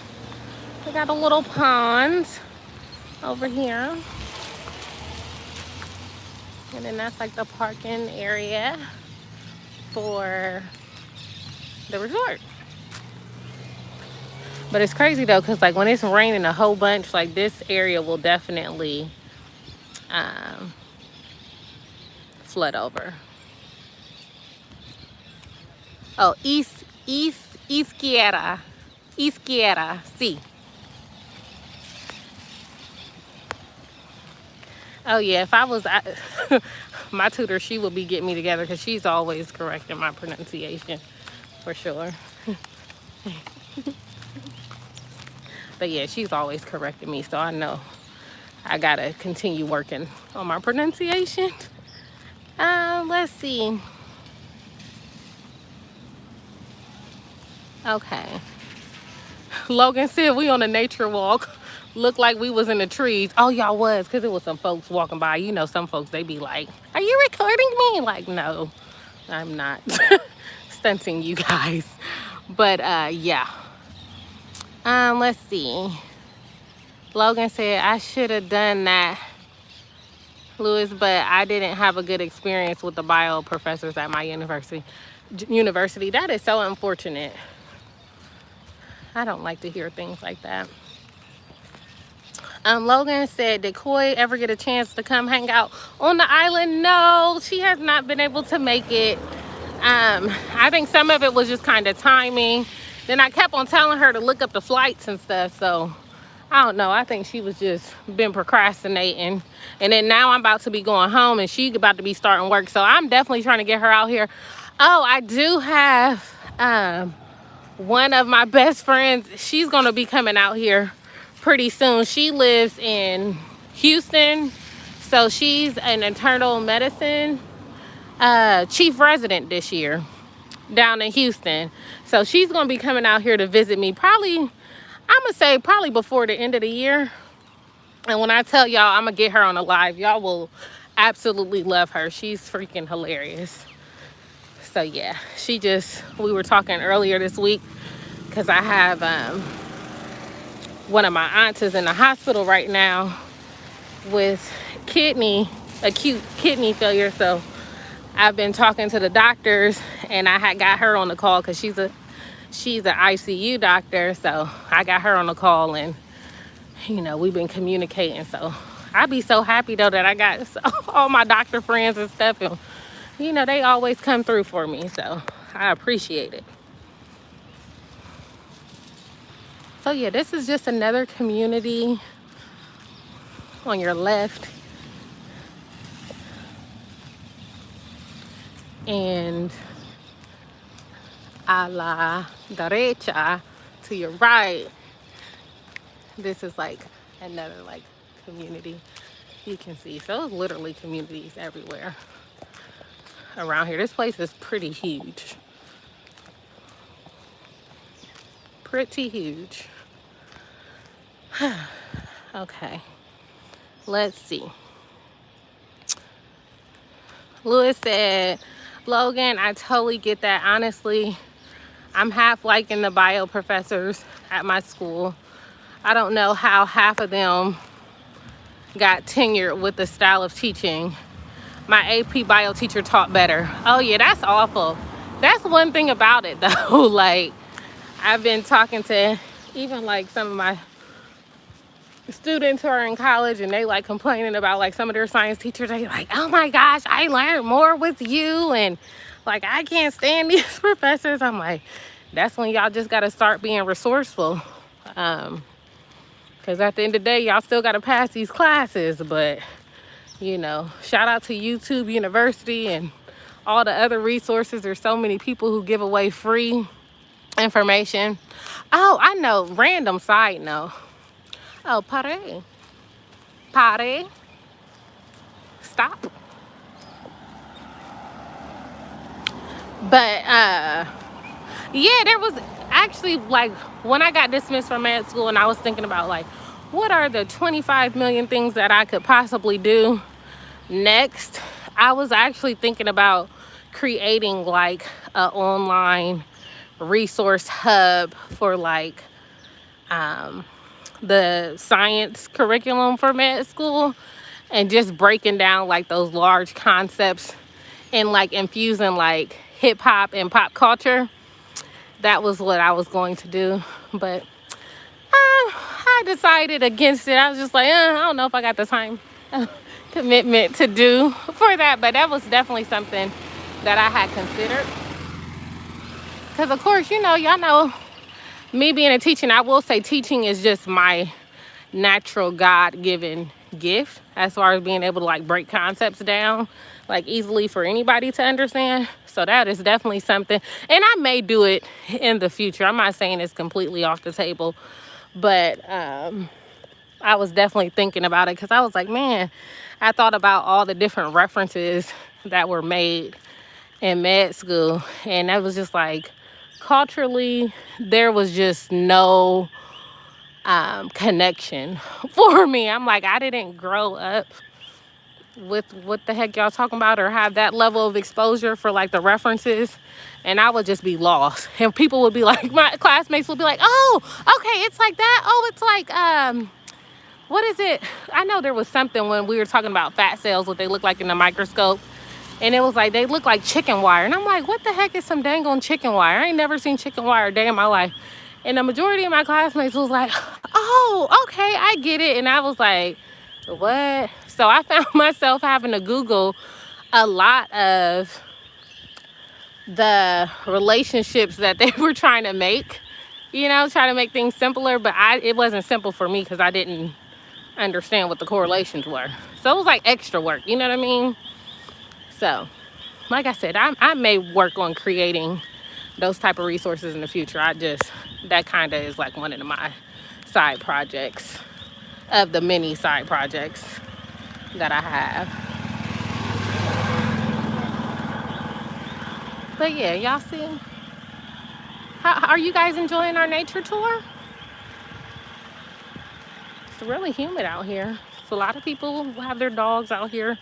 they got a little pond over here. And then that's like the parking area for the resort. But it's crazy though, because like when it's raining a whole bunch, like this area will definitely flood over. Oh, izquierda, sí. Oh yeah, if I was my tutor, she would be getting me together because she's always correcting my pronunciation for sure. But yeah, she's always correcting me, so I know I gotta continue working on my pronunciation. Let's see. Okay. Logan said we on a nature walk. Looked like we was in the trees. Oh, y'all was, because it was some folks walking by. You know, some folks, they be like, are you recording me? Like, no, I'm not stunting you guys. But yeah. Let's see. Logan said I should have done that, Lewis, but I didn't have a good experience with the bio professors at my university. That is so unfortunate. I don't like to hear things like that. Logan said, did Koi ever get a chance to come hang out on the island? No, she has not been able to make it. I think some of it was just kind of timing. Then I kept on telling her to look up the flights and stuff. So I don't know. I think she was just been procrastinating. And then now I'm about to be going home and she's about to be starting work. So I'm definitely trying to get her out here. Oh, I do have one of my best friends. She's going to be coming out here pretty soon. She lives in Houston. So she's an internal medicine chief resident this year down in Houston. So she's going to be coming out here to visit me probably, I'm going to say probably before the end of the year. And when I tell y'all I'm going to get her on a live, y'all will absolutely love her. She's freaking hilarious. So yeah, we were talking earlier this week because I have one of my aunts is in the hospital right now with acute kidney failure. So I've been talking to the doctors and I had got her on the call because she's an ICU doctor. So I got her on the call and, you know, we've been communicating. So I'd be so happy though that I got all my doctor friends and stuff. And, you know, they always come through for me. So I appreciate it. So yeah, this is just another community on your left. And a la derecha, to your right, this is like another like community you can see. So it's literally communities everywhere around here. This place is pretty huge. Pretty huge. Okay, let's see. Lewis said, Logan, I totally get that. Honestly, I'm half liking the bio professors at my school. I don't know how half of them got tenured with the style of teaching. My AP bio teacher taught better. Oh yeah, that's awful. That's one thing about it though. Like, I've been talking to even like some of my students who are in college and they like complaining about like some of their science teachers. They like, oh my gosh, I learned more with you, and like I can't stand these professors. I'm like, that's when y'all just got to start being resourceful, because at the end of the day y'all still got to pass these classes. But you know, shout out to YouTube University and all the other resources. There's so many people who give away free information. Oh, I know, random side note. Oh, pare. Stop. But, yeah, there was actually, like, when I got dismissed from med school and I was thinking about, like, what are the 25 million things that I could possibly do next? I was actually thinking about creating, like, an online resource hub for, like, the science curriculum for med school, and just breaking down like those large concepts and like infusing like hip hop and pop culture. That was what I was going to do, but I decided against it. I was just like, I don't know if I got the time commitment to do for that. But that was definitely something that I had considered, because of course, you know, y'all know me being a teacher, I will say teaching is just my natural God-given gift as far as being able to like break concepts down like easily for anybody to understand. So that is definitely something, and I may do it in the future. I'm not saying it's completely off the table, but I was definitely thinking about it, because I was like, man, I thought about all the different references that were made in med school, and that was just like, culturally, there was just no connection for me. I'm like, I didn't grow up with what the heck y'all talking about or have that level of exposure for like the references, and I would just be lost. And people would be like, my classmates would be like, oh, okay, it's like that. Oh, it's like, what is it? I know there was something when we were talking about fat cells, what they look like in the microscope. And it was like, they look like chicken wire. And I'm like, what the heck is some dang on chicken wire? I ain't never seen chicken wire a day in my life. And the majority of my classmates was like, oh, okay, I get it. And I was like, what? So I found myself having to Google a lot of the relationships that they were trying to make, trying to make things simpler. But it wasn't simple for me because I didn't understand what the correlations were. So it was like extra work, you know what I mean? So, like I said, I may work on creating those type of resources in the future. That kind of is like one of my side projects of the many side projects that I have. But yeah, y'all see? How are you guys enjoying our nature tour? It's really humid out here. So a lot of people have their dogs out here,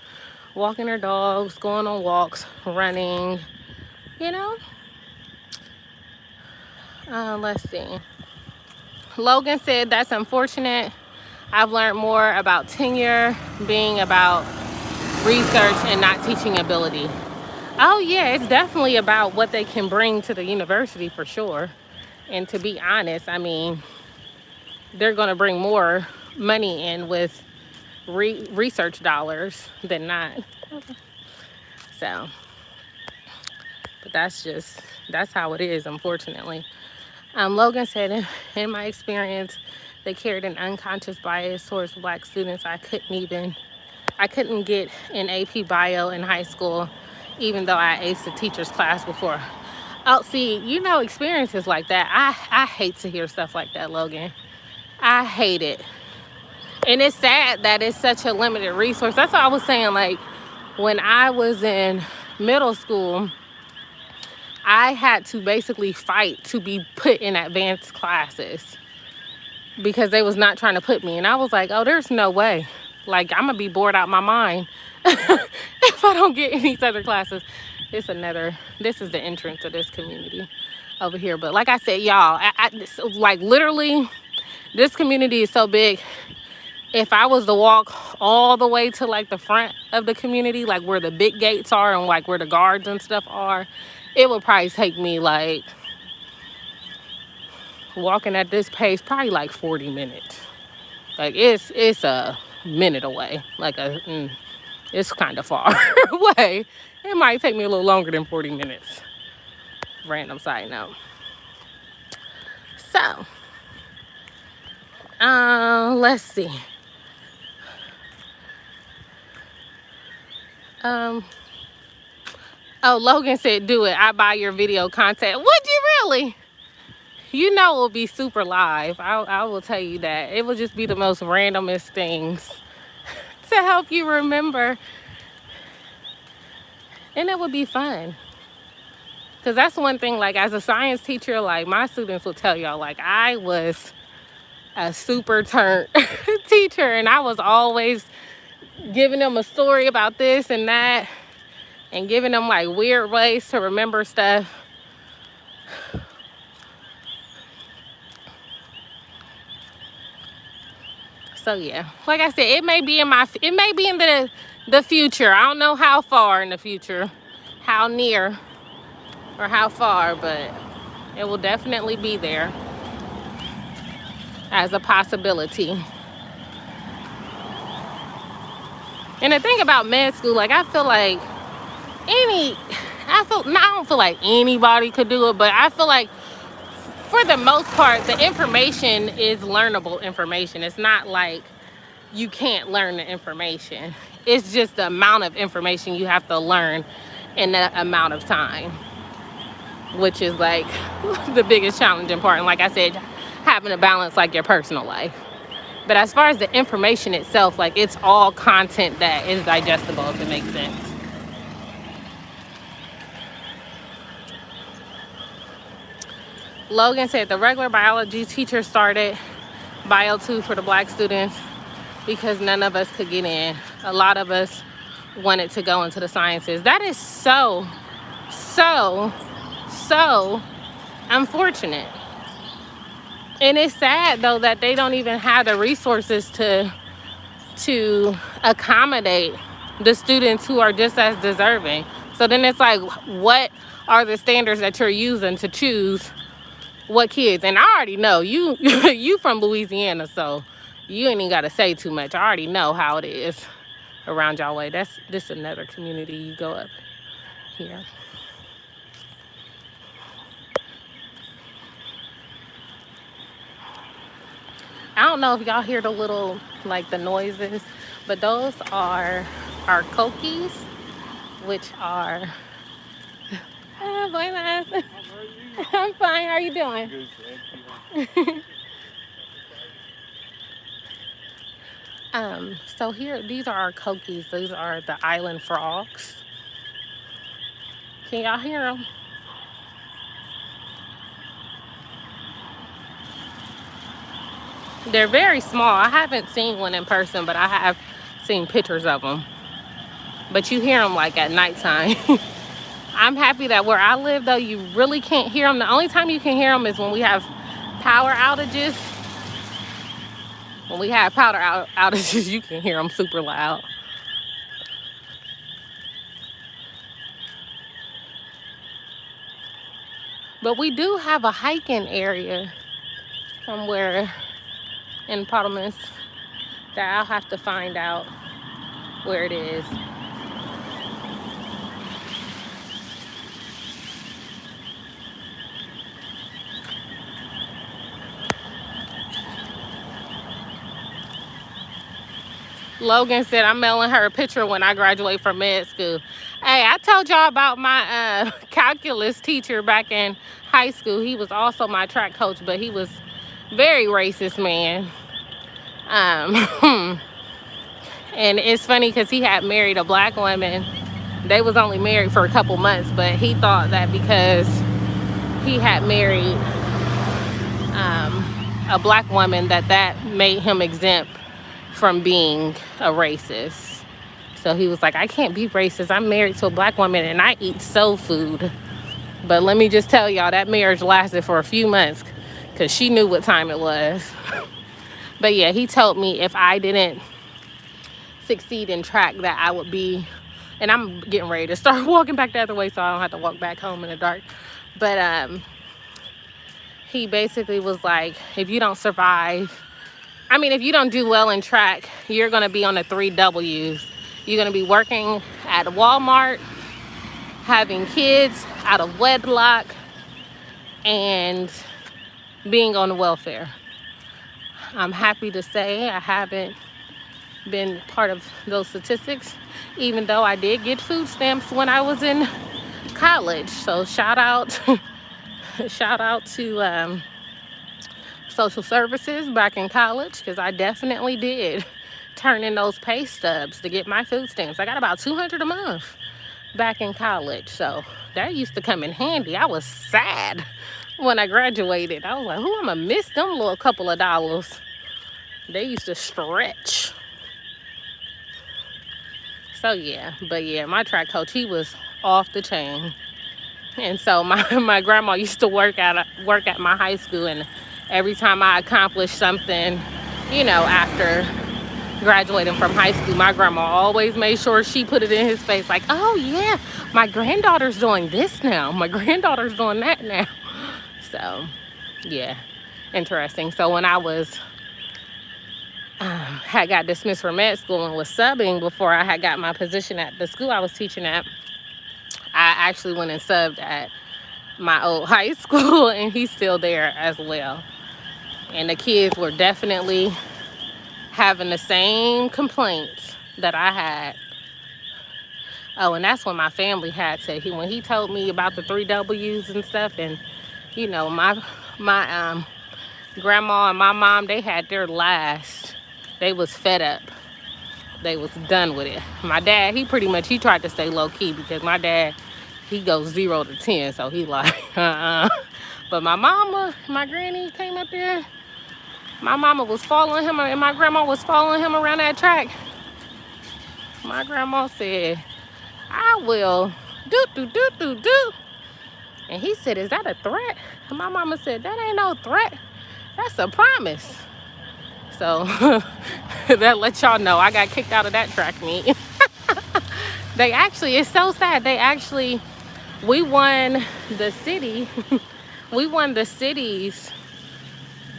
walking their dogs, going on walks, running, Let's see. Logan said, that's unfortunate. I've learned more about tenure being about research and not teaching ability. Oh yeah, it's definitely about what they can bring to the university for sure. And to be honest, I mean, they're going to bring more money in with research dollars than not. So, but that's how it is, unfortunately. Logan said, in my experience, they carried an unconscious bias towards Black students. I couldn't get an AP bio in high school, even though I aced the teacher's class before. Oh, see, experiences like that, I hate to hear stuff like that, Logan. I hate it. And it's sad that it's such a limited resource. That's what I was saying, like, when I was in middle school, I had to basically fight to be put in advanced classes because they was not trying to put me. And I was like, oh, there's no way. Like, I'm going to be bored out my mind if I don't get in these other classes. This is the entrance of this community over here. But like I said, y'all, like literally, this community is so big. If I was to walk all the way to like the front of the community, like where the big gates are and like where the guards and stuff are, it would probably take me like, walking at this pace, probably like 40 minutes. Like it's a minute away. Like it's kind of far away. It might take me a little longer than 40 minutes. Random side note. So, let's see. Oh, Logan said, do it. I buy your video content. Would you really? It will be super live. I will tell you that. It will just be the most randomest things to help you remember. And it would be fun. Because that's one thing, like, as a science teacher, like, my students will tell y'all, like, I was a super turnt teacher. And I was always giving them a story about this and that. And giving them, like, weird ways to remember stuff. So yeah, like I said, it may be in the future. I don't know how far in the future, how near or how far, but it will definitely be there as a possibility. And the thing about med school, like I don't feel like anybody could do it, but I feel like for the most part, the information is learnable information. It's not like you can't learn the information. It's just the amount of information you have to learn in that amount of time, which is like the biggest challenging part. And like I said, having to balance like your personal life. But as far as the information itself, like it's all content that is digestible, if it makes sense. Logan said the regular biology teacher started Bio 2 for the Black students because none of us could get in. A lot of us wanted to go into the sciences. That is so unfortunate. And it's sad though that they don't even have the resources to accommodate the students who are just as deserving. So then it's like, what are the standards that you're using to choose What kids? And I already know you. You from Louisiana, so you ain't even gotta say too much. I already know how it is around y'all way. That's just another community you go up here. I don't know if y'all hear the little, like, the noises, but those are our cokies, which are... Buenas. I'm fine. How are you doing? Good, thank you. So here, these are our cokies. These are the island frogs. Can y'all hear them? They're very small. I haven't seen one in person, but I have seen pictures of them. But you hear them like at nighttime. I'm happy that where I live, though, you really can't hear them. The only time you can hear them is when we have power outages. When we have outages, you can hear them super loud. But we do have a hiking area somewhere in Parliament that I'll have to find out where it is. Logan said I'm mailing her a picture when I graduate from med school. Hey, I told y'all about my calculus teacher back in high school. He was also my track coach, but he was very racist, man. And it's funny because he had married a black woman. They was only married for a couple months, but he thought that because he had married a black woman that made him exempt from being a racist. So he was like, I can't be racist. I'm married to a black woman and I eat soul food. But let me just tell y'all, that marriage lasted for a few months because she knew what time it was. But yeah, he told me if I didn't succeed in track that I would be, and I'm getting ready to start walking back the other way so I don't have to walk back home in the dark. But he basically was like, if you don't survive, if you don't do well in track, you're going to be on the 3 W's. You're going to be working at Walmart, having kids out of wedlock, and being on welfare. I'm happy to say I haven't been part of those statistics, even though I did get food stamps when I was in college. So shout out to social services back in college, because I definitely did turn in those pay stubs to get my food stamps. I got about $200 a month back in college, so that used to come in handy. I was sad when I graduated. I was like, I'm gonna miss them little couple of dollars. They used to stretch. So yeah, but yeah, my track coach, he was off the chain. And so my grandma used to work at my high school, and every time I accomplished something, after graduating from high school, my grandma always made sure she put it in his face, like, oh yeah, my granddaughter's doing this now, my granddaughter's doing that now. So yeah, interesting. So when I was had got dismissed from med school and was subbing before I had got my position at the school I was teaching at, I actually went and subbed at my old high school, and he's still there as well. And the kids were definitely having the same complaints that I had. Oh, and that's when my family had to, when he told me about the 3 W's and stuff, and my grandma and my mom, they had their last. They was fed up. They was done with it. My dad, he tried to stay low key, because my dad, he goes 0 to 10, so he like, But my mama, my granny came up there. My mama was following him, and my grandma was following him around that track. My grandma said, I will do. And he said, is that a threat? And my mama said, that ain't no threat. That's a promise. So that let y'all know I got kicked out of that track meet. It's so sad. We won the city. We won the cities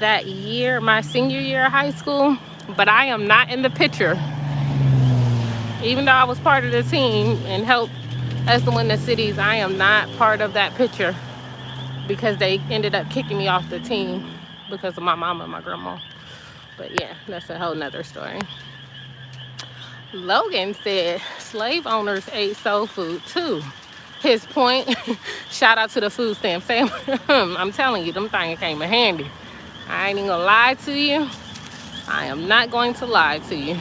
that year, my senior year of high school, but I am not in the picture. Even though I was part of the team and helped us to win the cities, I am not part of that picture because they ended up kicking me off the team because of my mama and my grandma. But yeah, that's a whole nother story. Logan said slave owners ate soul food too. His point, shout out to the food stamp family. I'm telling you, them things came in handy. I ain't even gonna lie to you. I am not going to lie to you.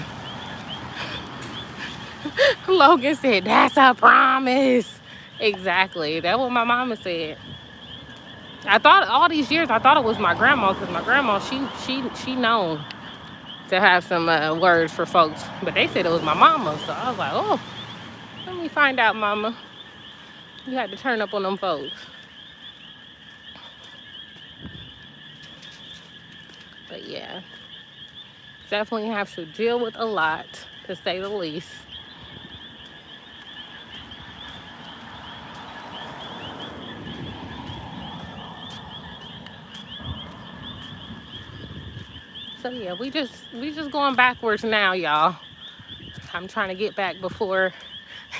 Logan said, that's a promise. Exactly. That's what my mama said. I thought all these years, I thought it was my grandma, because my grandma, she known to have some words for folks. But they said it was my mama. So I was like, oh, let me find out, mama. You had to turn up on them folks. But yeah, definitely have to deal with a lot, to say the least. So yeah, we just going backwards now, y'all. I'm trying to get back before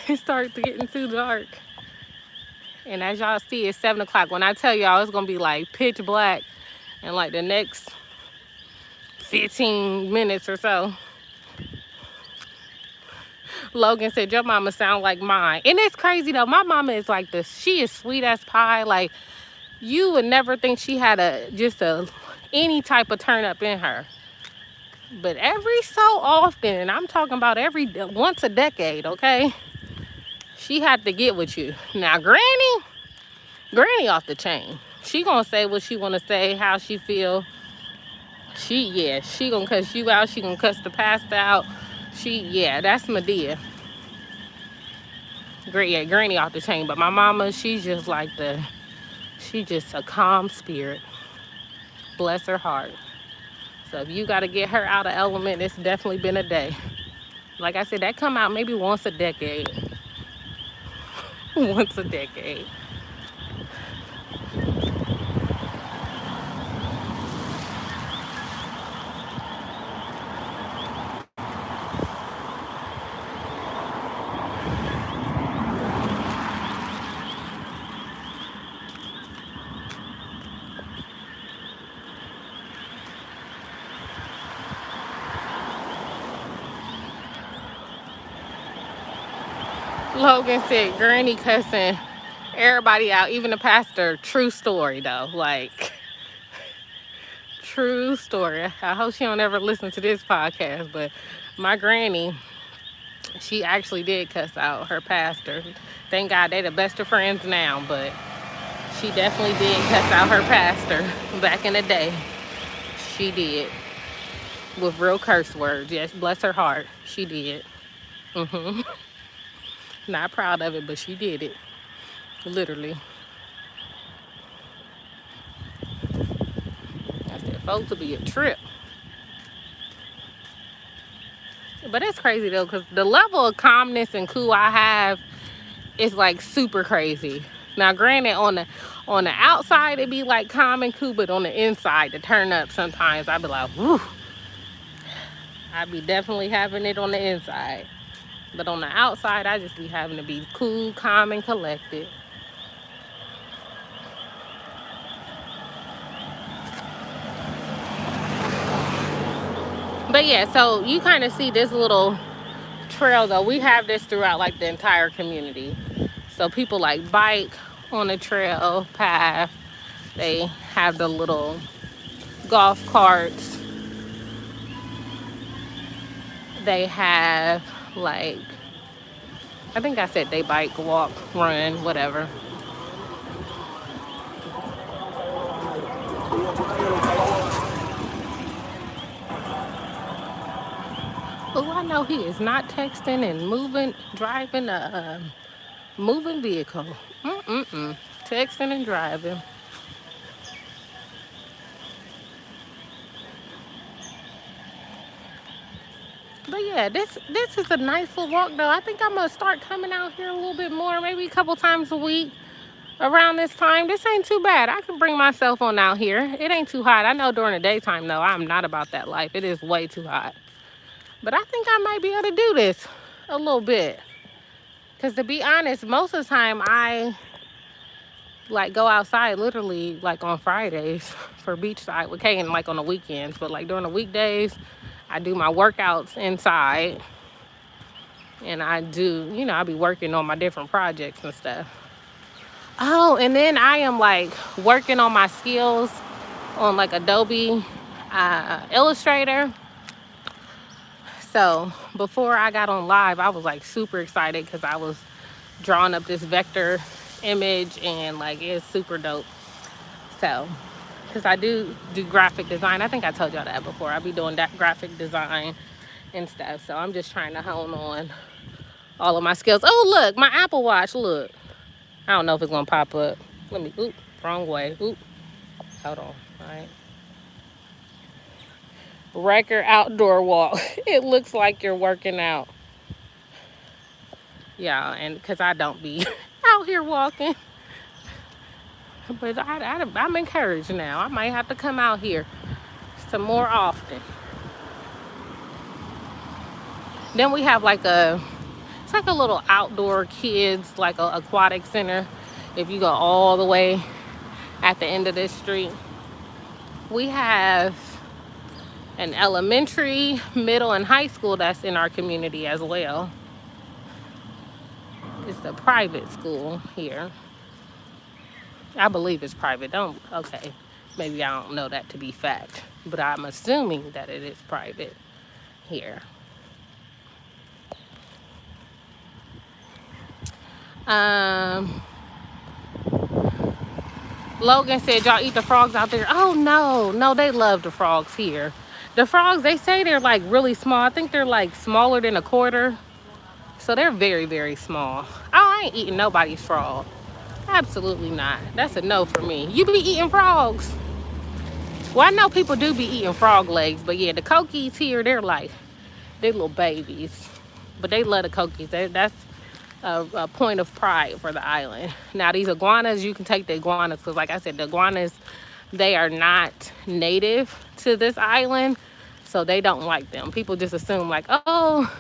it starts to get too dark. And as y'all see, it's 7 o'clock. When I tell y'all it's gonna be like pitch black in like the next 15 minutes or so. Logan said, your mama sound like mine. And it's crazy though. My mama is like this. She is sweet as pie. Like, you would never think she had any type of turn up in her. But every so often, and I'm talking about once a decade, okay? She had to get with you. Now, Granny off the chain. She gonna say what she wanna say, how she feel. She gonna cuss you out. She gonna cuss the past out. That's Medea. Granny off the chain. But my mama, she's just a calm spirit. Bless her heart. So if you gotta get her out of element, it's definitely been a day. Like I said, that come out maybe once a decade. Once a decade. Logan said, Granny cussing everybody out, even the pastor. True story, though. Like, true story. I hope she don't ever listen to this podcast, but my granny, she actually did cuss out her pastor. Thank God they the best of friends now, but she definitely did cuss out her pastor back in the day. She did. With real curse words. Yes, bless her heart. She did. Not proud of it, but she did it. Literally. I said, folks will be a trip. But it's crazy though, because the level of calmness and cool I have is like super crazy. Now granted, on the outside it be like calm and cool, but on the inside to turn up sometimes I be like, whoo. I be definitely having it on the inside. But on the outside, I just be having to be cool, calm, and collected. But yeah, so you kind of see this little trail though. We have this throughout like the entire community. So people like bike on the trail path. They have the little golf carts. They have like, I think I said they bike, walk, run, whatever. Oh, I know he is not texting and driving a moving vehicle. Texting and driving. But yeah, this is a nice little walk though. I think I'm gonna start coming out here a little bit more, maybe a couple times a week. around this time. This ain't too bad. I can bring myself on out here. It ain't too hot. I know during the daytime, though, I'm not about that life. It is way too hot. But I think I might be able to do this a little bit. Because to be honest, most of the time I like go outside literally like on Fridays for Beachside with Kay and like on the weekends. But like during the weekdays, I do my workouts inside. And I do, you know, I be working on my different projects and stuff. Oh, and then I am like working on my skills on like Adobe Illustrator. So before I got on live, I was like super excited because I was drawing up this vector image and like it's super dope. So, because I do graphic design. I think I told y'all that before. I be doing that graphic design and stuff. So I'm just trying to hone on all of my skills. Oh, look, my Apple Watch, look. I don't know if it's gonna pop up. Let me, oop, wrong way, oop. Hold on, all right. Record outdoor walk. It looks like you're working out. Yeah, and because I don't be out here walking. But I'm encouraged now. I might have to come out here some more often. Then we have like it's like a little outdoor kids, like a aquatic center. If you go all the way at the end of this street, we have an elementary, middle, and high school that's in our community as well. It's a private school here. I believe it's private. Okay. Maybe I don't know that to be fact, but I'm assuming that it is private here. Logan said, y'all eat the frogs out there? Oh, no, they love the frogs here. The frogs, they say they're like really small. I think they're like smaller than a quarter. So they're very, very small. Oh, I ain't eating nobody's frog. Absolutely not. That's a no for me. You be eating frogs? Well, I know people do be eating frog legs, but yeah, the coquis here, they're little babies. But they love the coquis. That's a point of pride for the island. Now, these iguanas, you can take the iguanas because, like I said, the iguanas, they are not native to this island, so they don't like them. People just assume like, oh,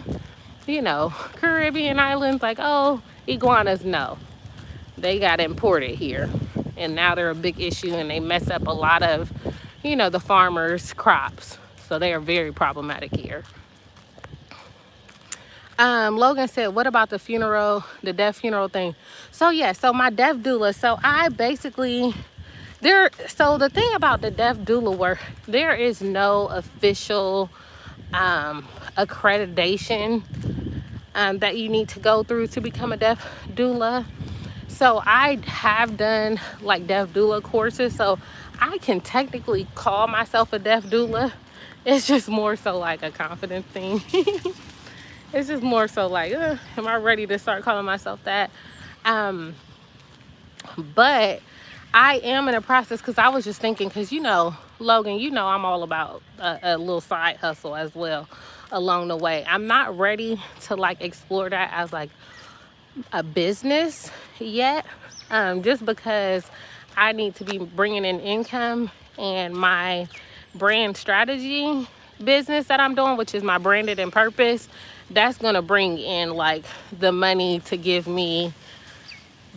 you know, Caribbean islands, like, oh, iguanas. No, they got imported here, and now they're a big issue, and they mess up a lot of, you know, the farmers' crops. So they are very problematic here. Logan said, what about the funeral, the death funeral thing? So yeah, so my death doula, so I basically, so the thing about the death doula work, there is no official accreditation that you need to go through to become a death doula. So I have done like death doula courses, so I can technically call myself a death doula. It's just more so like a confidence thing. It's just more so like, am I ready to start calling myself that? But I am in a process because I was just thinking, because, you know, Logan, you know, I'm all about a little side hustle as well along the way. I'm not ready to like explore that as like a business yet, just because I need to be bringing in income, and my brand strategy business that I'm doing, which is my branded and purpose, that's gonna bring in like the money to give me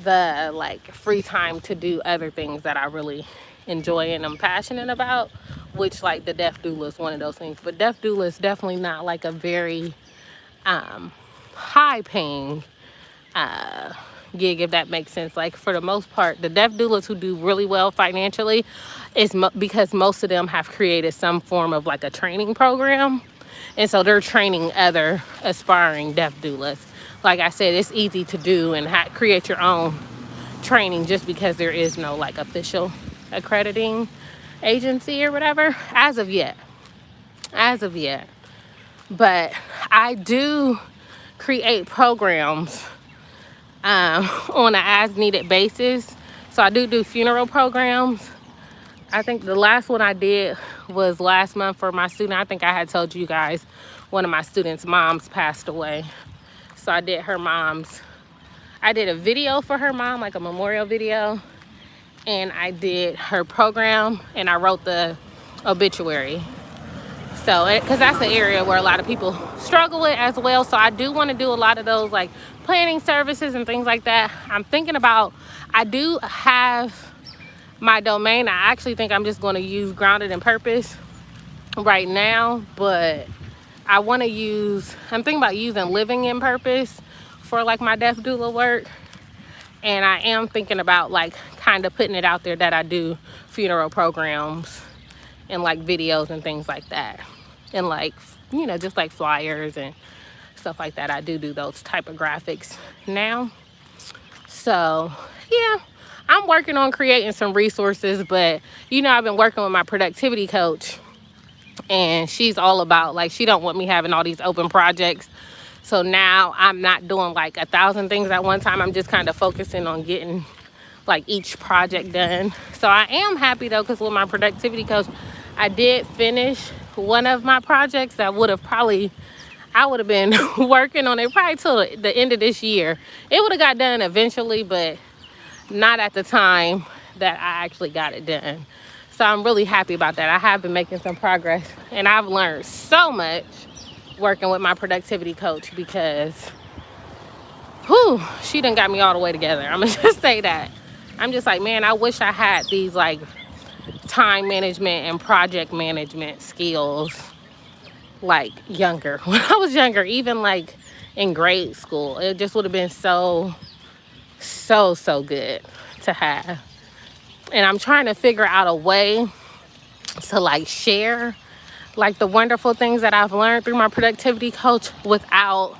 the like free time to do other things that I really enjoy and I'm passionate about, which like the death doula is one of those things. But death doula is definitely not like a very high paying gig, if that makes sense. Like for the most part, the death doulas who do really well financially is because most of them have created some form of like a training program, and so they're training other aspiring death doulas. Like I said, it's easy to do and create your own training just because there is no like official accrediting agency or whatever as of yet. But I do create programs on an as needed basis. So I do funeral programs. I think the last one I did was last month for my student. I think I had told you guys one of my students' moms passed away. So I did her mom's I did a video for her mom, like a memorial video, and I did her program, and I wrote the obituary. So, because that's the area where a lot of people struggle with as well. So I do want to do a lot of those like planning services and things like that. I'm thinking about, I do have my domain. I actually think I'm just going to use Grounded in Purpose right now, but I want to use, I'm thinking about using Living in Purpose for like my death doula work. And I am thinking about like kind of putting it out there that I do funeral programs and like videos and things like that, and like, you know, just like flyers and stuff like that. I do those type of graphics now. So yeah, I'm working on creating some resources, but you know, I've been working with my productivity coach, and she's all about like, she don't want me having all these open projects. So now I'm not doing like 1,000 things at one time. I'm just kind of focusing on getting like each project done. So I am happy though, because with my productivity coach, I did finish one of my projects that would have probably, I would have been working on it probably till the end of this year. It would have got done eventually, but not at the time that I actually got it done. So I'm really happy about that. I have been making some progress, and I've learned so much working with my productivity coach, because whew, she done got me all the way together. I'm gonna just say that. I'm just like, man, I wish I had these like time management and project management skills like younger. When I was younger, even like in grade school, it just would have been so good to have. And I'm trying to figure out a way to like share like the wonderful things that I've learned through my productivity coach without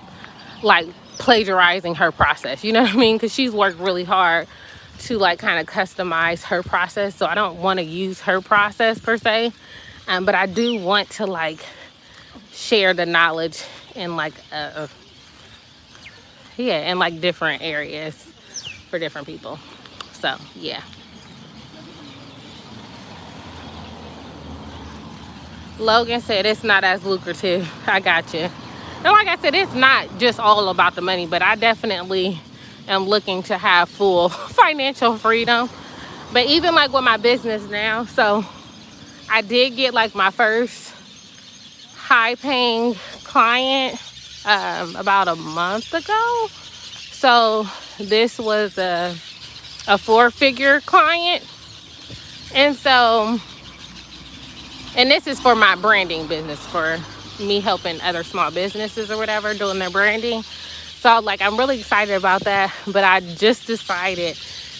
like plagiarizing her process. You know what I mean? Because she's worked really hard to like kind of customize her process. So I don't want to use her process per se. But I do want to like share the knowledge in like, in like different areas for different people. So yeah. Logan said it's not as lucrative. I got you. And like I said, it's not just all about the money, but I definitely am looking to have full financial freedom. But even like with my business now, so I did get like my first high paying client about a month ago. So this was a 4-figure client. And so, and this is for my branding business, for me helping other small businesses or whatever doing their branding. So like, I'm really excited about that. But I just decided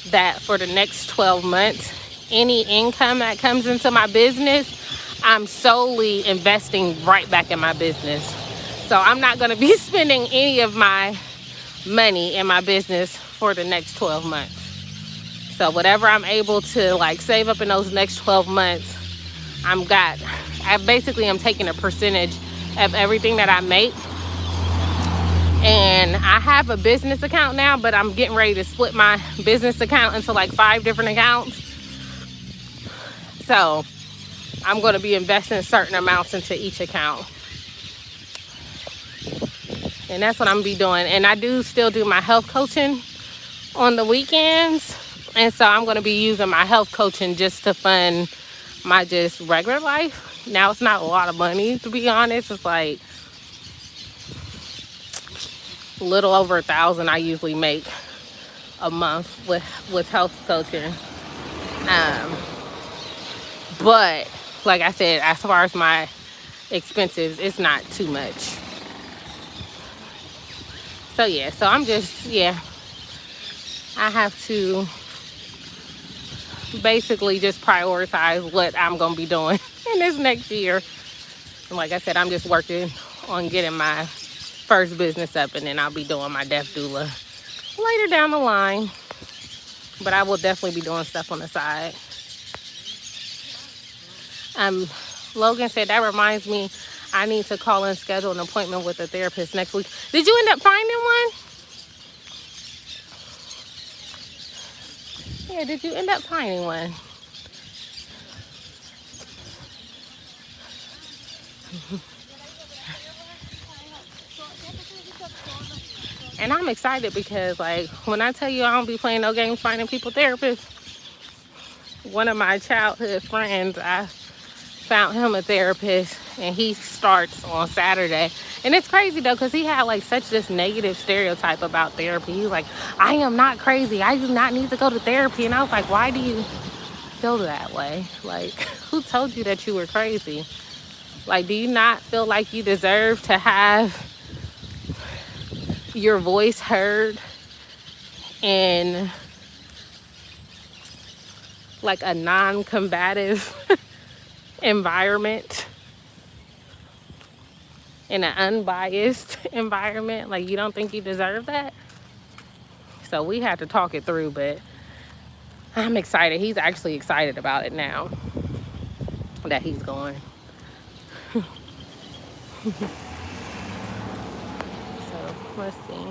that for the next 12 months, any income that comes into my business, I'm solely investing right back in my business. So I'm not going to be spending any of my money in my business for the next 12 months. So whatever I'm able to like save up in those next 12 months, I basically am taking a percentage of everything that I make. And I have a business account now, but I'm getting ready to split my business account into like 5 different accounts. So I'm going to be investing certain amounts into each account. And that's what I'm going to be doing. And I do still do my health coaching on the weekends. And so I'm going to be using my health coaching just to fund my just regular life. Now, it's not a lot of money, to be honest. It's like a little over $1,000 I usually make a month with health coaching. But like I said, as far as my expenses, it's not too much. So yeah, so I'm just, I have to basically just prioritize what I'm going to be doing in this next year. And like I said, I'm just working on getting my first business up, and then I'll be doing my death doula later down the line. But I will definitely be doing stuff on the side. Logan said, that reminds me, I need to call and schedule an appointment with a therapist next week. Did you end up finding one? Yeah, did you end up finding one? And I'm excited because, like, when I tell you I don't be playing no games finding people therapists, one of my childhood friends, I found him a therapist, and he starts on Saturday. And it's crazy though, because he had like such this negative stereotype about therapy. He's like, I am not crazy, I do not need to go to therapy. And I was like, why do you feel that way? Like, who told you that you were crazy? Like, do you not feel like you deserve to have your voice heard in like a non-combative environment, in an unbiased environment? Like, you don't think you deserve that? So we had to talk it through, but I'm excited. He's actually excited about it now that he's going. So let's see.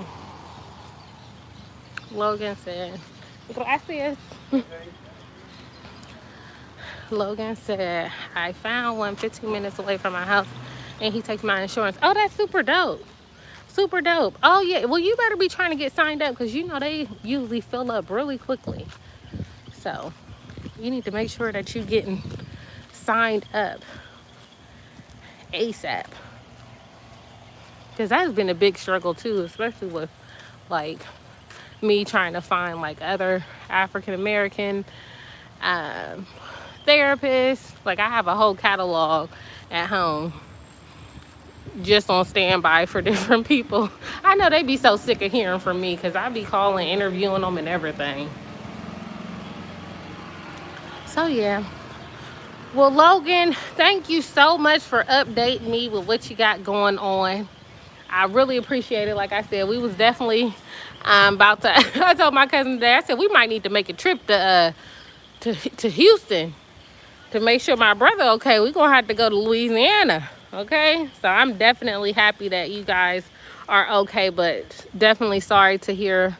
Logan said, gracias. Logan said, I found one 15 minutes away from my house, and he takes my insurance. Oh, that's super dope. Super dope. Oh, yeah. Well, you better be trying to get signed up, because you know they usually fill up really quickly. So you need to make sure that you're getting signed up ASAP. Because that's been a big struggle, too, especially with, like, me trying to find, like, other African-American therapists. Like, I have a whole catalog at home just on standby for different people. I know they be so sick of hearing from me, because I be calling, interviewing them and everything. So yeah. Well, Logan, thank you so much for updating me with what you got going on. I really appreciate it. Like I said, we was definitely about to I told my cousin today, I said we might need to make a trip to Houston to make sure my brother okay. We're gonna have to go to Louisiana. Okay, so I'm definitely happy that you guys are okay, but definitely sorry to hear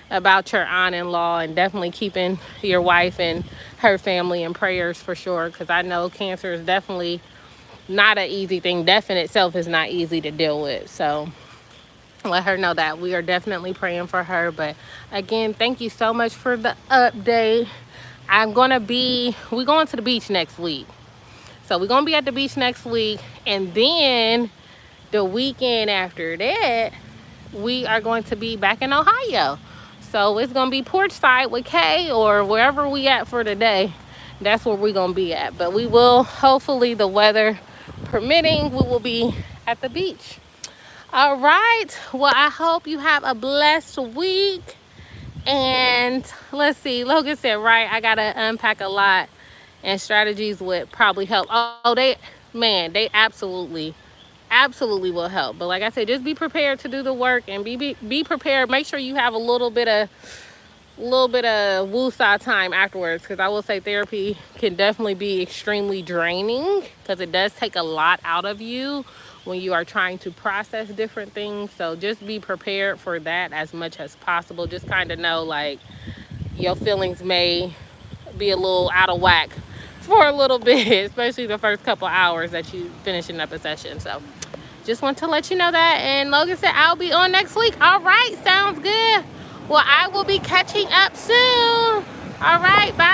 about your aunt-in-law, and definitely keeping your wife and her family in prayers for sure, because I know cancer is definitely not an easy thing. Death in itself is not easy to deal with. So let her know that we are definitely praying for her. But again, thank you so much for the update. we're going to the beach next week. So we're going to be at the beach next week. And then the weekend after that, we are going to be back in Ohio. So it's going to be Porchside with Kay, or wherever we at for today. That's where we're going to be at. But we will, hopefully the weather permitting, we will be at the beach. All right. Well, I hope you have a blessed week. And let's see. Logan said, right, I got to unpack a lot, and strategies would probably help. Oh, they absolutely will help. But like I said, just be prepared to do the work, and be prepared. Make sure you have a little bit of woosah time afterwards, because I will say therapy can definitely be extremely draining, because it does take a lot out of you when you are trying to process different things. So just be prepared for that as much as possible. Just kind of know, like, your feelings may be a little out of whack for a little bit, especially the first couple hours that you finishing up a session. So just want to let you know that. And Logan said I'll be on next week. All right, sounds good. Well, I will be catching up soon. All right, bye.